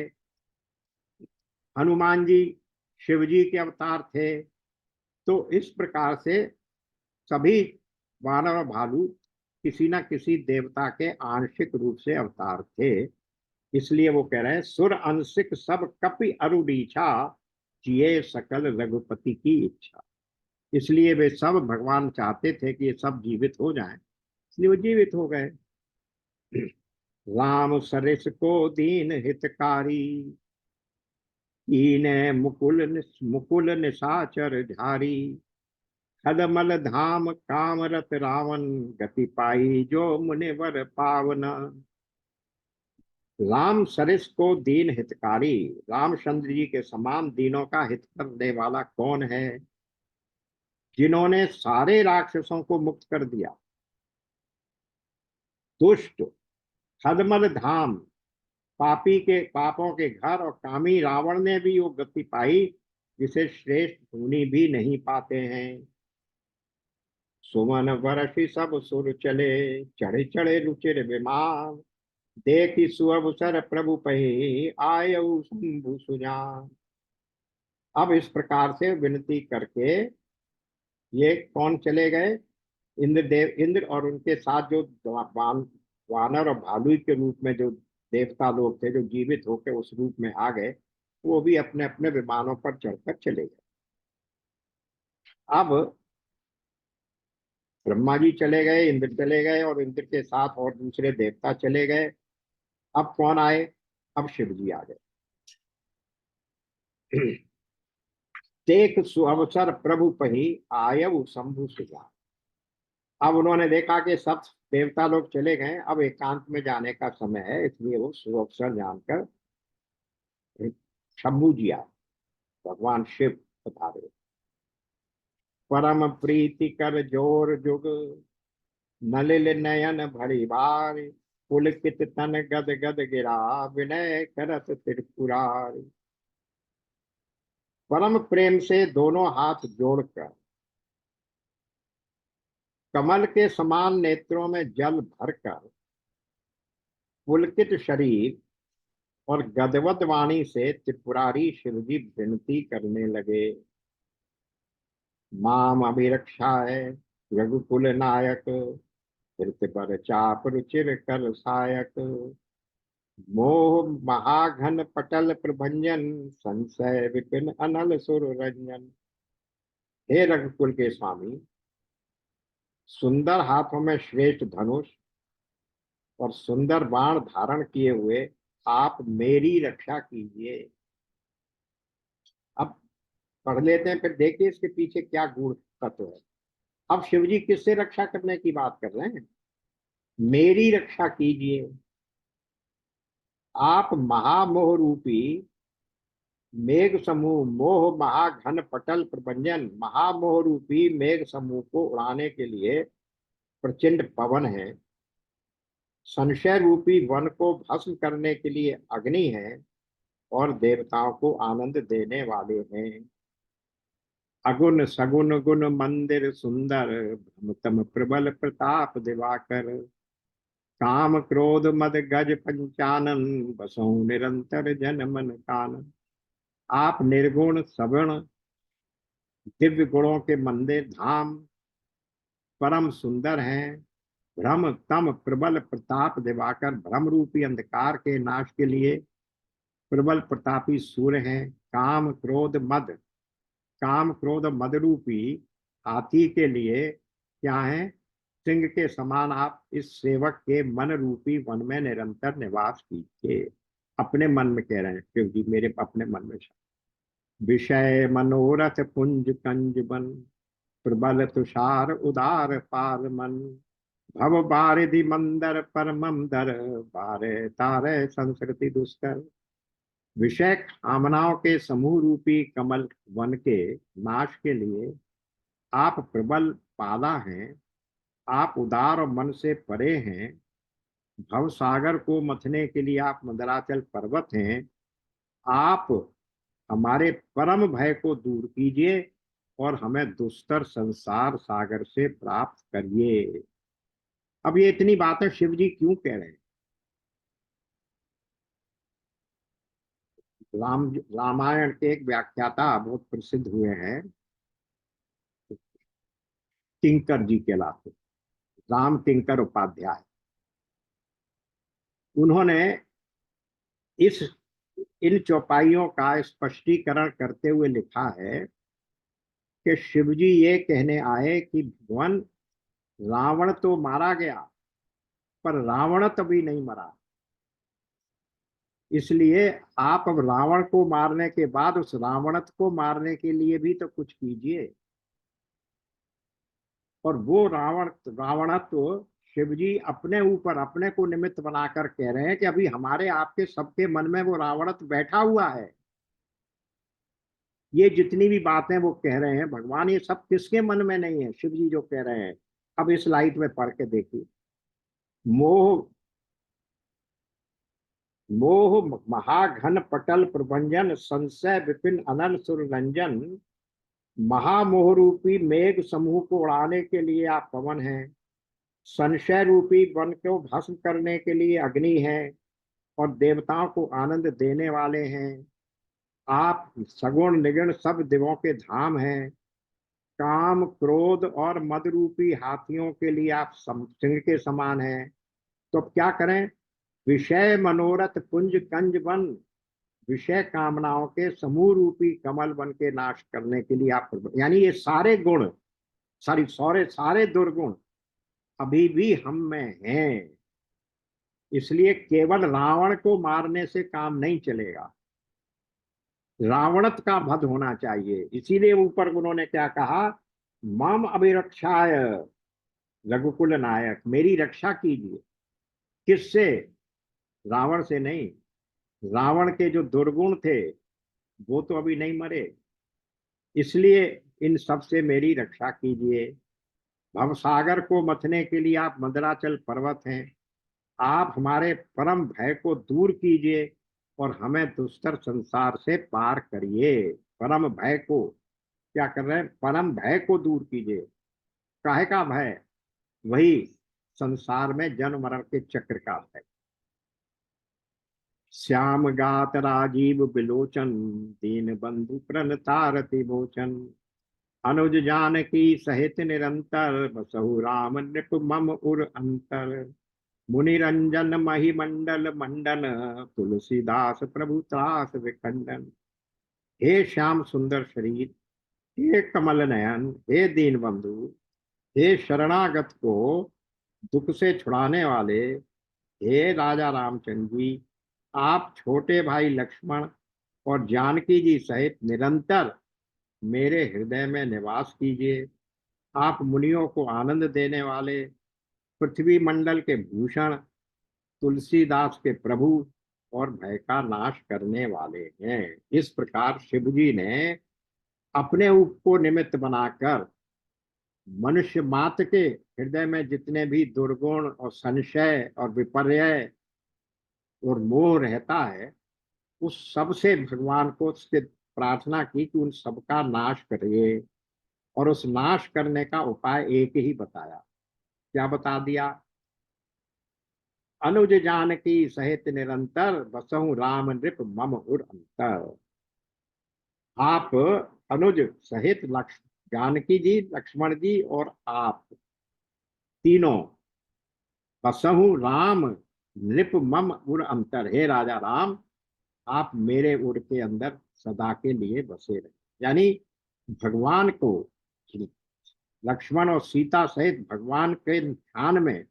हनुमान जी शिव जी के अवतार थे। तो इस प्रकार से सभी वानर और भालू किसी न किसी देवता के आंशिक रूप से अवतार थे। इसलिए वो कह रहे हैं सुर अंशिक सब कपि अरुणीछा, जिए सकल रघुपति की इच्छा। इसलिए वे सब, भगवान चाहते थे कि ये सब जीवित हो जाएं, इसलिए वो जीवित हो गए। राम सरिस को दीन हितकारी, कीने मुकुल निशाचर झारी। खदमल धाम कामरत रावण, गति पाई जो मुनिवर पावन। राम सरिस को दीन हितकारी, रामचंद्र जी के समान दीनों का हित करने वाला कौन है, जिन्होंने सारे राक्षसों को मुक्त कर दिया। दुष्ट खदमल धाम, पापी के पापों के घर और कामी रावण ने भी वो गति पाई जिसे श्रेष्ठ मुनि भी नहीं पाते हैं। सुमन बरसी सब सुर चले, चढ़े चढ़े रुचिर विमान। देखी सुअवसर प्रभु पही, आयऊ शंभु सुजान। अब इस प्रकार से विनती करके ये कौन चले गए? इंद्रदेव, इंद्र और उनके साथ जो वानर और भालू के रूप में जो देवता लोग थे, जो जीवित होकर उस रूप में आ गए, वो भी अपने अपने विमानों पर चढ़कर चले गए। अब ब्रह्मा जी चले गए, इंद्र चले गए, और इंद्र के साथ और दूसरे देवता चले गए। अब कौन आए? अब शिव जी आ गए। देख सुअवसर प्रभु पही, आयव शंभु सुजान। अब उन्होंने देखा कि सब देवता लोग चले गए, अब एकांत में जाने का समय है, इसलिए वो सुअवसर जानकर शंभु जी आए, भगवान शिव पधारे। परम प्रीति कर जोर जुग, नलिल नयन भरी बार। पुलकित तन गद गद गिरा, विनय करत त्रिपुरारी। परम प्रेम से दोनों हाथ जोड़कर, कमल के समान नेत्रों में जल भरकर, पुलकित शरीर और गदवद वाणी से त्रिपुरारी शिवजी विनती करने लगे। माम अभिरक्षाय रघुकुल नायक, धृत बर चाप रुचिर कर सायक। मोह महाघन पटल प्रभंजन, संशय विपिन अनल सुर रंजन। हे रघुकुल के स्वामी, सुंदर हाथों में श्रेष्ठ धनुष और सुंदर बाण धारण किए हुए आप मेरी रक्षा कीजिए। अब पढ़ लेते हैं, फिर देखिए इसके पीछे क्या गूढ़ तत्व है। अब शिवजी किससे रक्षा करने की बात कर रहे हैं? मेरी रक्षा कीजिए। आप महामोह रूपी मेघ समूह, मोह महाघन पटल प्रभंजन, महामोह रूपी मेघ समूह को उड़ाने के लिए प्रचंड पवन है। संशय रूपी वन को भस्म करने के लिए अग्नि है, और देवताओं को आनंद देने वाले हैं। अगुण सगुण गुण मंदिर सुंदर, भ्रमतम प्रबल प्रताप दिवाकर। काम क्रोध मद गज पंचानन, बसों निरंतर जन मन कानन। आप निर्गुण सगुण दिव्य गुणों के मंदिर धाम, परम सुंदर हैं। भ्रम तम प्रबल प्रताप दिवाकर, भ्रम रूपी अंधकार के नाश के लिए प्रबल प्रतापी सूर्य हैं। काम क्रोध मद, काम क्रोध मद रूपी हाथी के लिए क्या है? सिंह के समान आप इस सेवक के मन रूपी वन में निरंतर निवास कीजिए। अपने मन में कह रहे हैं शिव जी, मेरे अपने मन में। विषय मनोरथ पुंज कंज बन, प्रबल तुषार उदार पार मन। भव बारिधि मंदर परमम दर, बारे तारे संस्कृति दुष्कर। विषय कामनाओं के समूह रूपी कमल वन के नाश के लिए आप प्रबल पाला हैं। आप उदार और मन से परे हैं। भव सागर को मथने के लिए आप मंदराचल पर्वत हैं। आप हमारे परम भय को दूर कीजिए और हमें दुस्तर संसार सागर से प्राप्त करिए। अब ये इतनी बातें शिव जी क्यों कह रहे हैं? रामायण के एक व्याख्याता बहुत प्रसिद्ध हुए हैं, किंकर जी कहलाते, राम किंकर उपाध्याय। उन्होंने इस इन चौपाइयों का स्पष्टीकरण करते हुए लिखा है कि शिवजी ये कहने आए कि भगवान, रावण तो मारा गया पर रावण तभी नहीं मरा। इसलिए आप अब रावण को मारने के बाद उस रावणत को मारने के लिए भी तो कुछ कीजिए। और वो रावणत्व शिवजी अपने ऊपर, अपने को निमित्त बनाकर कह रहे हैं कि अभी हमारे आपके सबके मन में वो रावणत्व बैठा हुआ है। ये जितनी भी बातें वो कह रहे हैं भगवान, ये सब किसके मन में नहीं है? शिव जी जो कह रहे हैं। अब इस लाइट में पढ़ के देखिए। मोह मोह महाघन पटल प्रभंजन, संशय विपिन अनल सुर रंजन। महामोह रूपी मेघ समूह को उड़ाने के लिए आप पवन हैं, संशय रूपी वन को भस्म करने के लिए अग्नि हैं, और देवताओं को आनंद देने वाले हैं। आप सगुण निगुण सब देवों के धाम हैं। काम क्रोध और मद रूपी हाथियों के लिए आप सिंह के समान हैं। तो अब क्या करें? विषय मनोरथ पुंज कंज वन, विषय कामनाओं के समूह रूपी कमल वन के नाश करने के लिए आप, यानी ये सारे गुण, सारे दुर्गुण अभी भी हम में हैं। इसलिए केवल रावण को मारने से काम नहीं चलेगा, रावणत का वध होना चाहिए। इसीलिए ऊपर उन्होंने क्या कहा, मम अभिरक्षाय रघुकुल नायक, मेरी रक्षा कीजिए। किससे? रावण से नहीं। रावण के जो दुर्गुण थे वो तो अभी नहीं मरे, इसलिए इन सब से मेरी रक्षा कीजिए। भवसागर को मथने के लिए आप मंदराचल पर्वत हैं। आप हमारे परम भय को दूर कीजिए और हमें दुस्तर संसार से पार करिए। परम भय को क्या कर रहे हैं? परम भय को दूर कीजिए। काहे का भय? वही संसार में जन्म मरण के चक्र का भय। श्याम गात राजीव बिलोचन, दीन बंधु प्रणतारति मोचन। अनुज जानकी सहित निरंतर, बसहु राम नृप मम उर अंतर। मुनिरंजन महिमंडल मंडन, तुलसीदास प्रभु त्रास विखंडन। हे श्याम सुंदर शरीर, हे कमल नयन, हे दीन बंधु, हे शरणागत को दुख से छुड़ाने वाले, हे राजा रामचंद्र जी, आप छोटे भाई लक्ष्मण और जानकी जी सहित निरंतर मेरे हृदय में निवास कीजिए। आप मुनियों को आनंद देने वाले, पृथ्वी मंडल के भूषण, तुलसीदास के प्रभु और भय का नाश करने वाले हैं। इस प्रकार शिव जी ने अपने ऊप को निमित्त बनाकर मनुष्य मात्र के हृदय में जितने भी दुर्गुण और संशय और विपर्य और मोह रहता है, उस सब से भगवान को उससे प्रार्थना की कि उन सबका नाश करिए। और उस नाश करने का उपाय एक ही बताया। क्या बता दिया? अनुज जानकी सहित निरंतर, बसहु राम नृप मम उर अंतर। आप अनुज सहित जानकी जी, लक्ष्मण जी और आप तीनों, बसहु राम नृप मम उर अंतर, हे राजा राम, आप मेरे उर के अंदर सदा के लिए बसे रहे। यानी भगवान को, लक्ष्मण और सीता सहित भगवान के ध्यान में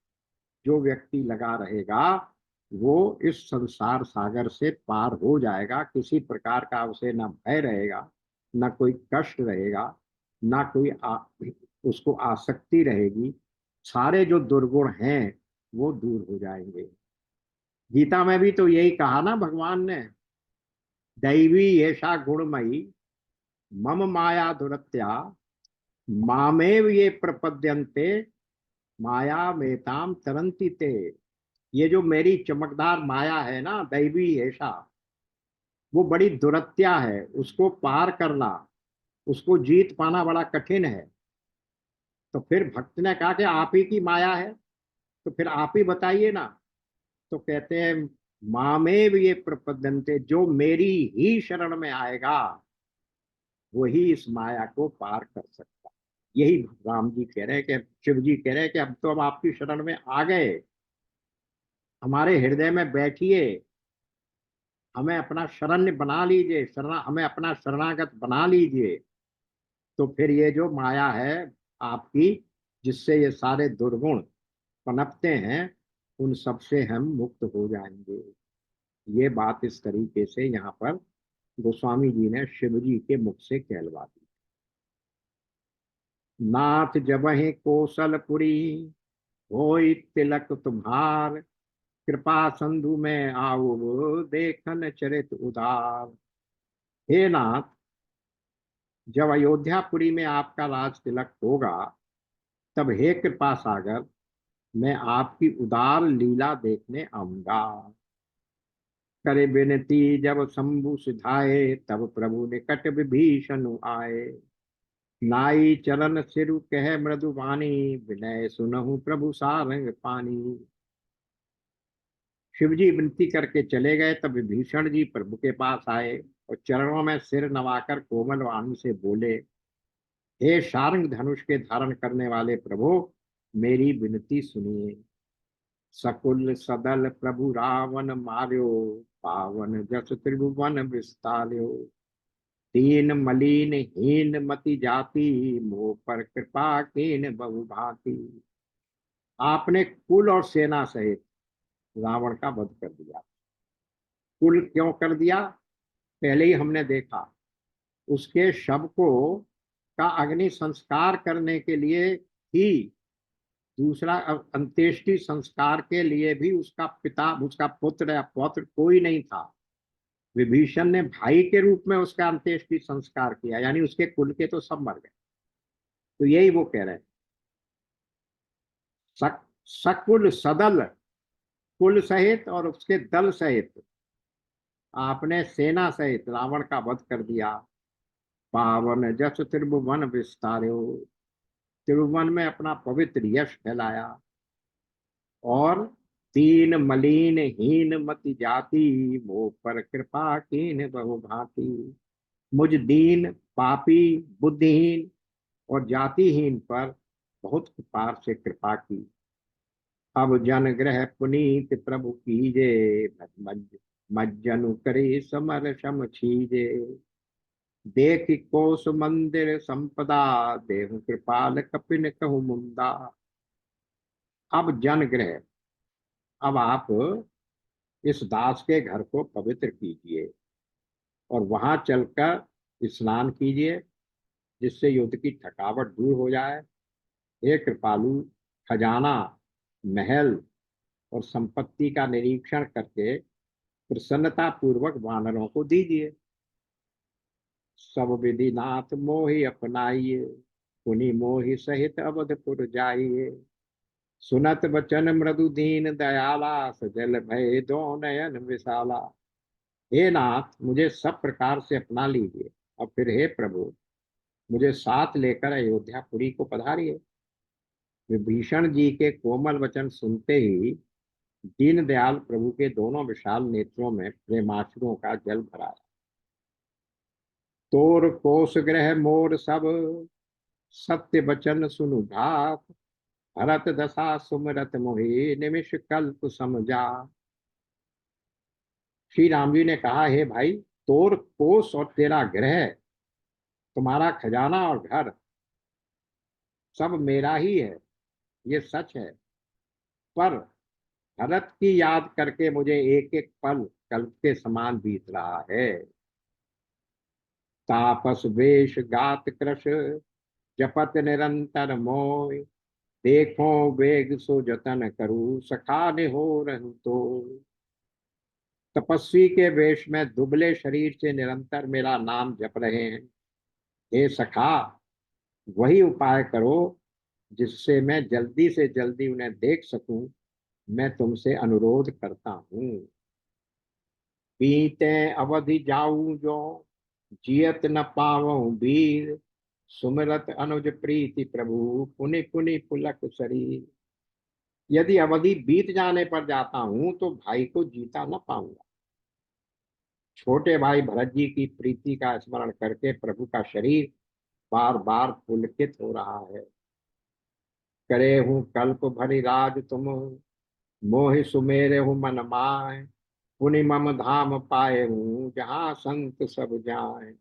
जो व्यक्ति लगा रहेगा, वो इस संसार सागर से पार हो जाएगा। किसी प्रकार का उसे न भय रहेगा, न कोई कष्ट रहेगा, न कोई उसको आसक्ति रहेगी। सारे जो दुर्गुण हैं वो दूर हो जाएंगे। गीता में भी तो यही कहा ना भगवान ने, दैवी ऐसा गुणमयी मम माया दुरत्या, मामेव ये प्रपद्यन्ते माया मेताम तरंती ते। ये जो मेरी चमकदार माया है ना, दैवी ऐसा, वो बड़ी दुरत्या है। उसको पार करना, उसको जीत पाना बड़ा कठिन है। तो फिर भक्त ने कहा कि आप ही की माया है, तो फिर आप ही बताइए ना। तो कहते हैं, मामेव ये प्रपद्यन्ते, जो मेरी ही शरण में आएगा वही इस माया को पार कर सकता। यही राम जी कह रहे हैं कि, शिव जी कह रहे हैं कि अब तो हम आपकी शरण में आ गए, हमारे हृदय में बैठिए, हमें अपना शरण्य बना लीजिए, हमें अपना शरणागत बना लीजिए। तो फिर ये जो माया है आपकी, जिससे ये सारे दुर्गुण पनपते हैं, उन सब से हम मुक्त हो जाएंगे। ये बात इस तरीके से यहाँ पर गोस्वामी जी ने शिव जी के मुख से कहलवा दी। नाथ जबहि कौशलपुरी, होई तिलक तुम्हार, कृपा संधु में आओ, देखन चरित उदार। हे नाथ, जब अयोध्यापुरी में आपका राज तिलक होगा, तब हे कृपा सागर, मैं आपकी उदार लीला देखने आऊंगा। करे विनती जब शंभु सिधाए, तब प्रभु निकट विभीषण आए। नाई चरण सिरु कह मृदु वाणी, विनय सुनहु प्रभु सारंग पानी। शिव जी विनती करके चले गए, तब विभीषण जी प्रभु के पास आए और चरणों में सिर नवाकर कोमल वाणी से बोले, हे शार्ंग धनुष के धारण करने वाले प्रभु, मेरी विनती सुनिए। सकुल सदल प्रभु रावण मार्यो, पावन जस त्रिभुवन विस्तार्यो। दीन मलिन हीन मति जाति, मोह पर कृपा कीन बहु भांति। आपने कुल और सेना सहित रावण का वध कर दिया। कुल क्यों कर दिया, पहले ही हमने देखा। उसके शव को का अग्नि संस्कार करने के लिए ही, दूसरा अंत्येष्टि संस्कार के लिए भी उसका पिता, उसका पुत्र या पौत्र कोई नहीं था। विभीषण ने भाई के रूप में उसका अंत्येष्टि संस्कार किया, यानी उसके कुल के तो सब मर गए। तो यही वो कह रहे हैं, सकुल सदल, कुल सहित और उसके दल सहित आपने सेना सहित रावण का वध कर दिया। पावन जस त्रिभुवन विस्तार्यो, त्रिभुवन में अपना पवित्र यश फैलाया। और दीन मलिन हीन मति जाति, मोह पर कृपा कीन बहु भांति। मुझ दीन पापी बुद्धिहीन और जातिहीन पर बहुत कृपा से कृपा की। अब जन ग्रह पुनीत प्रभु कीजे, मज्जनु करे समर सम छीजे। देख कोस मंदिर संपदा, देहु कृपाल कपिन कहु मुंदा। अब जन ग्रह, अब आप इस दास के घर को पवित्र कीजिए और वहां चलकर स्नान कीजिए, जिससे युद्ध की थकावट दूर हो जाए। हे कृपालु, खजाना, महल और संपत्ति का निरीक्षण करके प्रसन्नता पूर्वक वानरों को दीजिए। सब विधि नाथ मोहि अपनाइए, पुनि मोहि सहित अवधपुर जाइए। सुनत बचन मृदु दीन दयाला, सजल भय दो नयन विशाला। हे नाथ, मुझे सब प्रकार से अपना लीजिए और फिर हे प्रभु, मुझे साथ लेकर अयोध्यापुरी को पधारिए। विभीषण जी के कोमल वचन सुनते ही दीनदयाल प्रभु के दोनों विशाल नेत्रों में प्रेमाश्रुओं का जल भरा। तोर कोष ग्रह मोर सब, सत्य वचन सुनु घात। भरत दशा सुमरत मोहि, निमिष कल्प समझा। श्री राम जी ने कहा, हे भाई, तोर कोष और तेरा ग्रह, तुम्हारा खजाना और घर सब मेरा ही है, ये सच है। पर भरत की याद करके मुझे एक एक पल कल्प के समान बीत रहा है। तापस वेश गात कृश, जपत निरंतर मोय। देखो वेग सो जतन करूं, सखा हो रहूं तो। तपस्वी के वेश में दुबले शरीर से निरंतर मेरा नाम जप रहे हैं। हे सखा, वही उपाय करो जिससे मैं जल्दी से जल्दी उन्हें देख सकूं। मैं तुमसे अनुरोध करता हूं। बीते अवधि जाऊं जो, जियत न पावऊं वीर। सुमिरत अनुज प्रीति प्रभु, पुनि पुनि पुलक शरीर। यदि अवधि बीत जाने पर जाता हूं तो भाई को जीता न पाऊंगा। छोटे भाई भरत जी की प्रीति का स्मरण करके प्रभु का शरीर बार बार पुलकित हो रहा है। करे हूं कल्प भरी राज तुम, मोहि सुमेरे हूँ मन माय। पुनि मम धाम पाए हूँ, जहाँ संत सब जाए।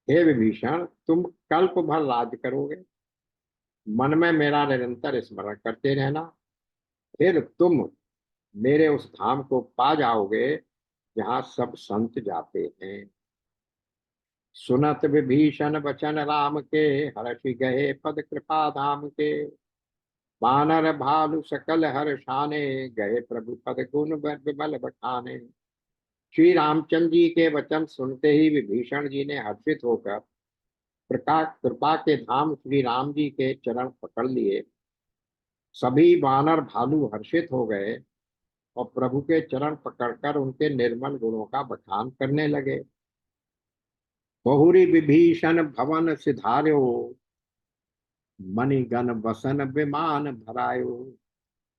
हे विभीषण, तुम कल्प भर राज करोगे, मन में मेरा निरंतर स्मरण करते रहना। फिर तुम मेरे उस धाम को पा जाओगे जहाँ सब संत जाते हैं। सुनत विभीषण वचन राम के, हर्षि गए पद कृपा धाम के। बानर भालु सकल हर्षाने, गए प्रभु पद गुण विमल बखाने। श्री रामचंद्र जी के वचन सुनते ही विभीषण जी ने हर्षित होकर प्रकाश कृपा के धाम श्री राम जी के चरण पकड़ लिए। सभी वानर भालू हर्षित हो गए और प्रभु के चरण पकड़कर उनके निर्मल गुणों का बखान करने लगे। बहुरी विभीषण भवन सिधार्यो, मणिगण वसन विमान भरायो।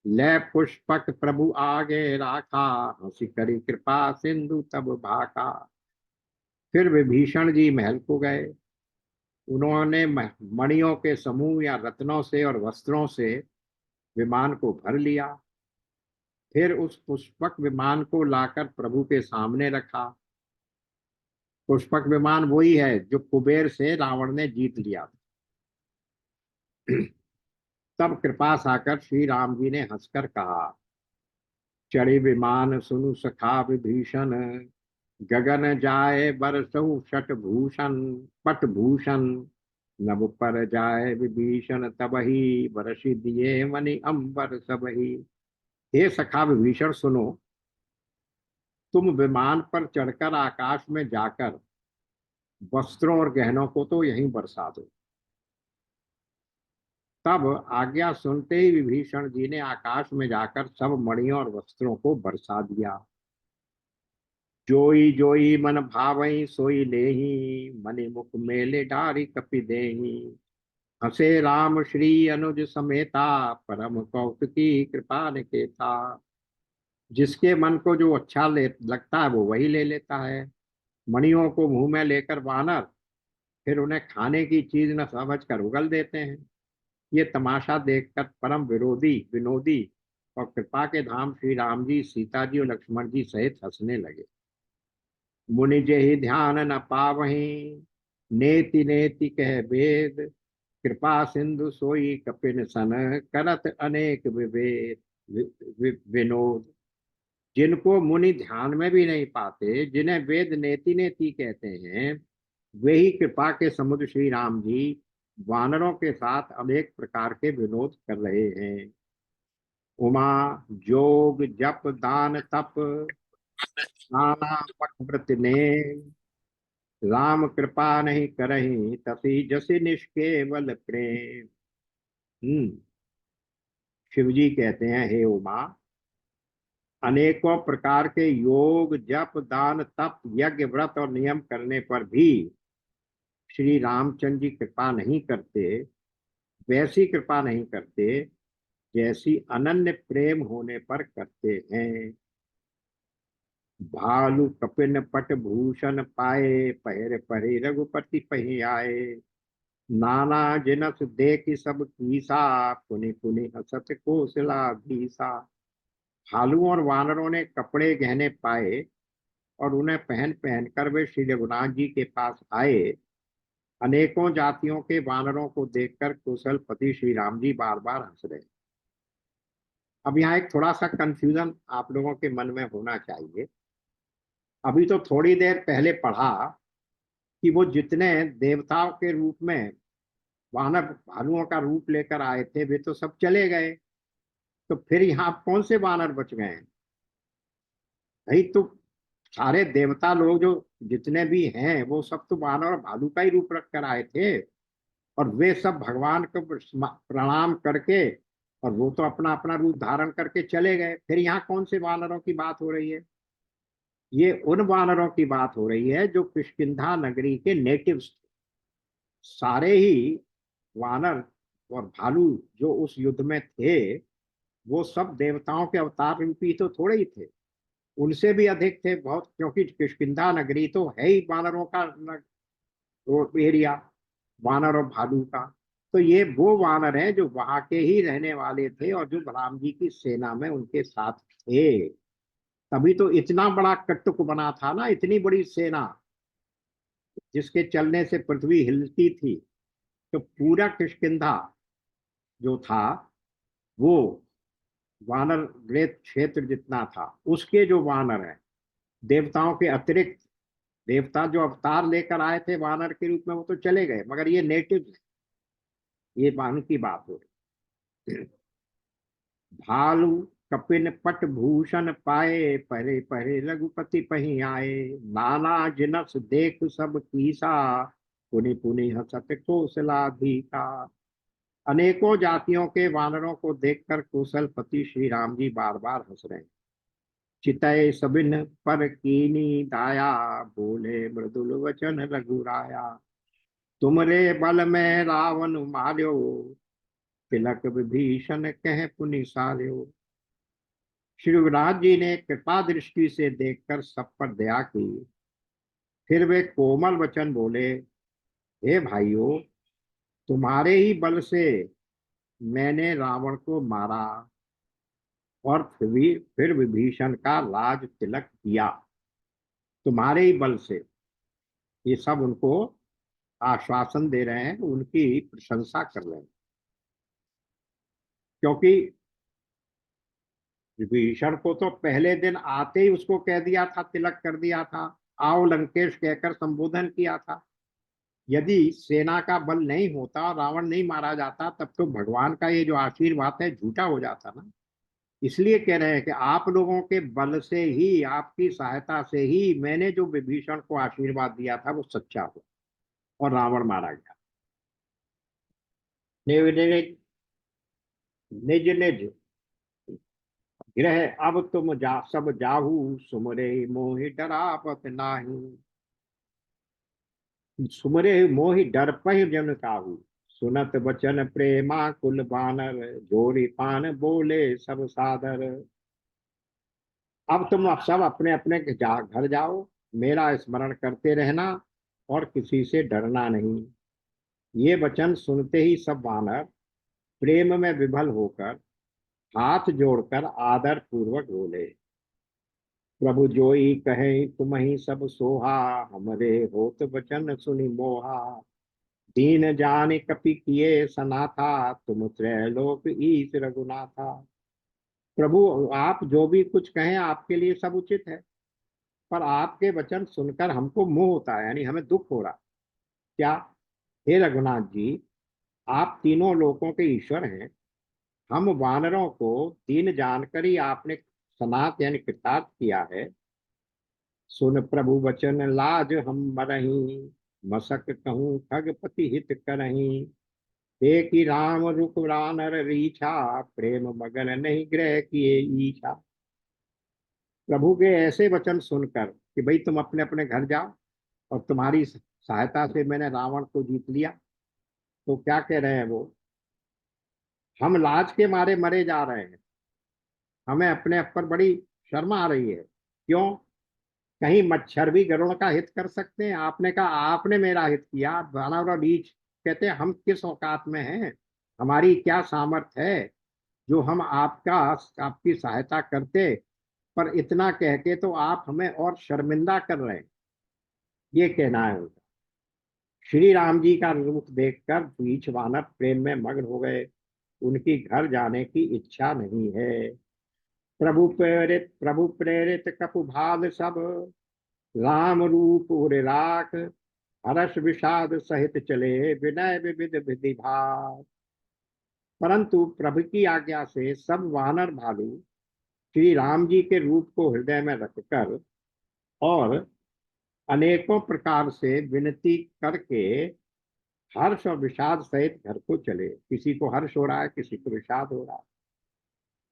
लय पुष्पक प्रभु आगे राखा, हंसी करी कृपा सिंधु तब भाका। फिर विभीषण जी महल को गए। उन्होंने मणियों के समूह या रत्नों से और वस्त्रों से विमान को भर लिया। फिर उस पुष्पक विमान को लाकर प्रभु के सामने रखा। पुष्पक विमान वही है जो कुबेर से रावण ने जीत लिया था। तब कृपा साकर श्री राम जी ने हंसकर कहा, चढ़ी विमान सुनु सखा विभीषण, गगन जाए बरसहु शट भूषण पट भूषण। नभ पर जाए विभीषण तबहि, बरसी दिए मणि अंबर सबहि। हे सखा विभीषण सुनो, तुम विमान पर चढ़कर आकाश में जाकर वस्त्रों और गहनों को तो यहीं बरसा दो। तब आज्ञा सुनते ही विभीषण जी ने आकाश में जाकर सब मणियों और वस्त्रों को बरसा दिया। जोई जोई मन भावई सोई लेही, मणि मुख मेले डारी कपि देही। हसे राम श्री अनुज समेता, परम कौतुकी कृपा निकेता। जिसके मन को जो अच्छा लगता है वो वही ले लेता है। मणियों को मुंह में लेकर वानर फिर उन्हें खाने की चीज न समझ कर उगल देते हैं। ये तमाशा देखकर परम विरोधी विनोदी और कृपा के धाम श्री राम जी, सीता जी और लक्ष्मण जी सहित हंसने लगे। मुनि जेहि ध्यान न पावहीं, नेति नेति कह वेद। कृपा सिंधु सोई कपिन सन, करत अनेक विभेद विनोद। जिनको मुनि ध्यान में भी नहीं पाते, जिन्हें वेद नेति नेति कहते हैं, वे ही कृपा के समुद्र श्री राम जी वानरों के साथ अनेक प्रकार के विनोद कर रहे हैं। उमा जोग जप दान तप, नाना मठ व्रत ने। राम कृपा नहीं करही, तसी जसि निष्केवल प्रेम। शिव जी कहते हैं, हे उमा, अनेकों प्रकार के योग जप दान तप यज्ञ व्रत और नियम करने पर भी श्री रामचंद्र जी कृपा नहीं करते। वैसी कृपा नहीं करते जैसी अनन्य प्रेम होने पर करते हैं। भालू कपिन पट भूषण पाए, पहर परे रघुपति पही आए। नाना जिनस देख सब कीसा, पुनि पुनि हसत कोसला धीसा। भालुओं और वानरों ने कपड़े गहने पाए और उन्हें पहन पहन कर वे श्री रघुनाथ जी के पास आए। अनेकों जातियों के वानरों को देखकर कुशलपति श्री राम जी बार बार हंस रहे। अब यहाँ एक थोड़ा सा कंफ्यूजन आप लोगों के मन में होना चाहिए। अभी तो थोड़ी देर पहले पढ़ा कि वो जितने देवताओं के रूप में वानर भालुओं का रूप लेकर आए थे, वे तो सब चले गए। तो फिर यहाँ कौन से वानर बच गए हैं? भाई तो सारे देवता लोग जो जितने भी हैं वो सब तो वानर और भालू का ही रूप रख कर आए थे, और वे सब भगवान को प्रणाम करके और वो तो अपना अपना रूप धारण करके चले गए। फिर यहाँ कौन से वानरों की बात हो रही है? ये उन वानरों की बात हो रही है जो किष्किंधा नगरी के नेटिव्स थे। सारे ही वानर और भालू जो उस युद्ध में थे, वो सब देवताओं के अवतार रूपी तो थोड़े ही थे, उनसे भी अधिक थे बहुत, क्योंकि किष्किंधा नगरी तो है ही वानरों का एरिया, वानर और भालू का। तो ये वो वानर हैं जो वहां के ही रहने वाले थे और जो राम जी की सेना में उनके साथ थे। तभी तो इतना बड़ा कट्टुक बना था ना, इतनी बड़ी सेना जिसके चलने से पृथ्वी हिलती थी। तो पूरा किष्किंधा जो था वो वानर ग्रेत क्षेत्र जितना था, उसके जो वानर हैं देवताओं के अतिरिक्त, देवता जो अवतार लेकर आए थे वानर के रूप में वो तो चले गए, मगर ये नेटिव, ये वानर की बात हो रही। भालू कपिन पट भूषण पाए, परे परे रघुपति पही आए। नाना जिनस देख सब कीसा, पुनि पुनि हसत कौशलाधीका। अनेकों जातियों के वानरों को देखकर कुशलपति श्री राम जी बार बार हंस रहे हैं। चितय सबिन पर कीनी दाया, बोले मृदुल वचन रघुराया। तुमरे बल में रावण मार्यो, तिलक विभीषण कह पुनि सार्यो। श्री युवराज जी ने कृपा दृष्टि से देखकर सब पर दया की। फिर वे कोमल वचन बोले, हे भाइयों, तुम्हारे ही बल से मैंने रावण को मारा और फिर विभीषण का राज तिलक किया। तुम्हारे ही बल से। ये सब उनको आश्वासन दे रहे हैं, उनकी प्रशंसा कर रहे हैं। क्योंकि विभीषण को तो पहले दिन आते ही उसको कह दिया था, तिलक कर दिया था, आओ लंकेश कहकर संबोधन किया था। यदि सेना का बल नहीं होता, रावण नहीं मारा जाता, तब तो भगवान का ये जो आशीर्वाद है झूठा हो जाता ना। इसलिए कह रहे हैं कि आप लोगों के बल से ही, आपकी सहायता से ही मैंने जो विभीषण को आशीर्वाद दिया था वो सच्चा हुआ और रावण मारा गया। निज निज निज गृह अब तुम जा सब जाहू, सुमरे मोहि डरापत नाही। सुमरे मोहि डर पहि जन काहू, सुनत बचन प्रेमा कुल बानर, जोरी पान बोले सब सादर। अब तुम सब अपने अपने घर जाओ, मेरा स्मरण करते रहना और किसी से डरना नहीं। ये वचन सुनते ही सब वानर प्रेम में विभल होकर हाथ जोड़कर आदर पूर्वक बोले, प्रभु जोई कहे तुम ही सब सोहा, हमरे होत वचन सुनि मोहा। दीन जान कपि किए सनाथा, तुम त्रैलोक ईश रघुनाथा। प्रभु आप जो भी कुछ कहें आपके लिए सब उचित है, पर आपके वचन सुनकर हमको मोह होता है, यानी हमें दुख हो रहा। क्या? हे रघुनाथ जी, आप तीनों लोकों के ईश्वर हैं। हम वानरों को दीन जानकर ही आपने सनात यानी कृतार्थ किया है। सुन प्रभु वचन लाज हम मरही, मसक कहूँ खगपति हित करही। देखी राम रुक रानर रीछा, प्रेम मगन नहीं ग्रह किए ईछा। प्रभु के ऐसे वचन सुनकर कि भाई तुम अपने अपने घर जाओ और तुम्हारी सहायता से मैंने रावण को जीत लिया, तो क्या कह रहे हैं वो, हम लाज के मारे मरे जा रहे हैं। हमें अपने आप पर बड़ी शर्म आ रही है। क्यों? कहीं मच्छर भी गरुड़ का हित कर सकते हैं? आपने कहा आपने मेरा हित किया। दानव और रीछ कहते हैं हम किस औकात में हैं, हमारी क्या सामर्थ्य है जो हम आपकी सहायता करते। पर इतना कह के तो आप हमें और शर्मिंदा कर रहे हैं। ये कहना है उनका। श्री राम जी का रूप देखकर रीछ वानर प्रेम में मग्न हो गए। उनकी घर जाने की इच्छा नहीं है। प्रभु प्रेरित कपुभाग सब, राम रूप उर राख। हर्ष विषाद सहित चले, विनय विविध विधि भाग। परंतु प्रभु की आज्ञा से सब वानर भालू श्री राम जी के रूप को हृदय में रखकर और अनेकों प्रकार से विनती करके हर्ष और विषाद सहित घर को चले। किसी को हर्ष हो रहा है, किसी को विषाद हो रहा है।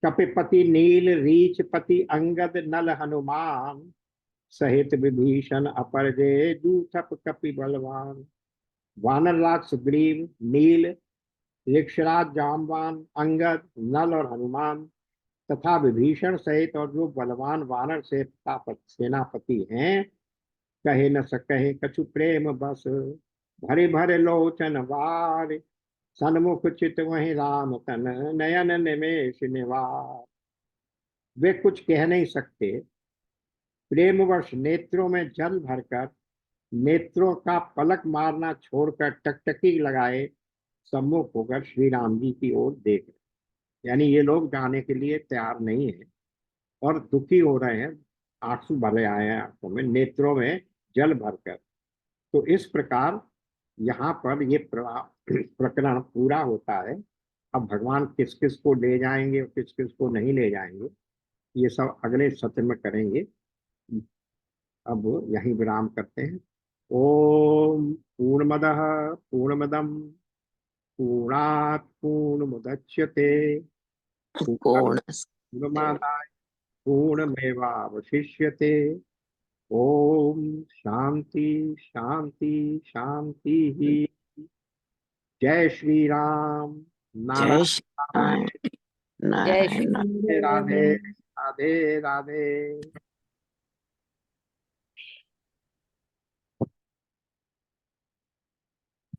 कपिपति नील रीछ पति अंगद नल हनुमान, सहित विभीषण अपर जे दूथप कपि बलवान। वानरराज सुग्रीव, नील, ऋक्षराज जामवान, अंगद, नल और हनुमान तथा विभीषण सहित और जो बलवान वानर से सेनापति हैं, कहे न सकहे कछु प्रेम बस। भरे भरे लोचन वार, सन्मुख चित वही राम तन, नयन निमेष निवार। वे कुछ कह नहीं सकते। प्रेमवश नेत्रों में जल भरकर, नेत्रों का पलक मारना छोड़कर टकटकी लगाए सम्मुख होकर श्री राम जी की ओर देख रहे। यानी ये लोग जाने के लिए तैयार नहीं है और दुखी हो रहे हैं, आंसू भरे आए हैं आंखों में, नेत्रों में जल भरकर। तो इस प्रकार यहाँ पर ये प्रकरण पूरा होता है। अब भगवान किस किस को ले जाएंगे और किस किस को नहीं ले जाएंगे, ये सब अगले सत्र में करेंगे। अब यहीं विराम करते हैं। ओम पूर्णमदः पूर्णमदम पूर्णात् पूर्णमुदच्यते पूर्ण पूर्णमादाय पूर्णमेवावशिष्यते। ओम शांति शांति शांति ही। जय श्री राम। जय श्री नारायण राम। जय नारायण श्री राधे राधे राम। राधे राधे।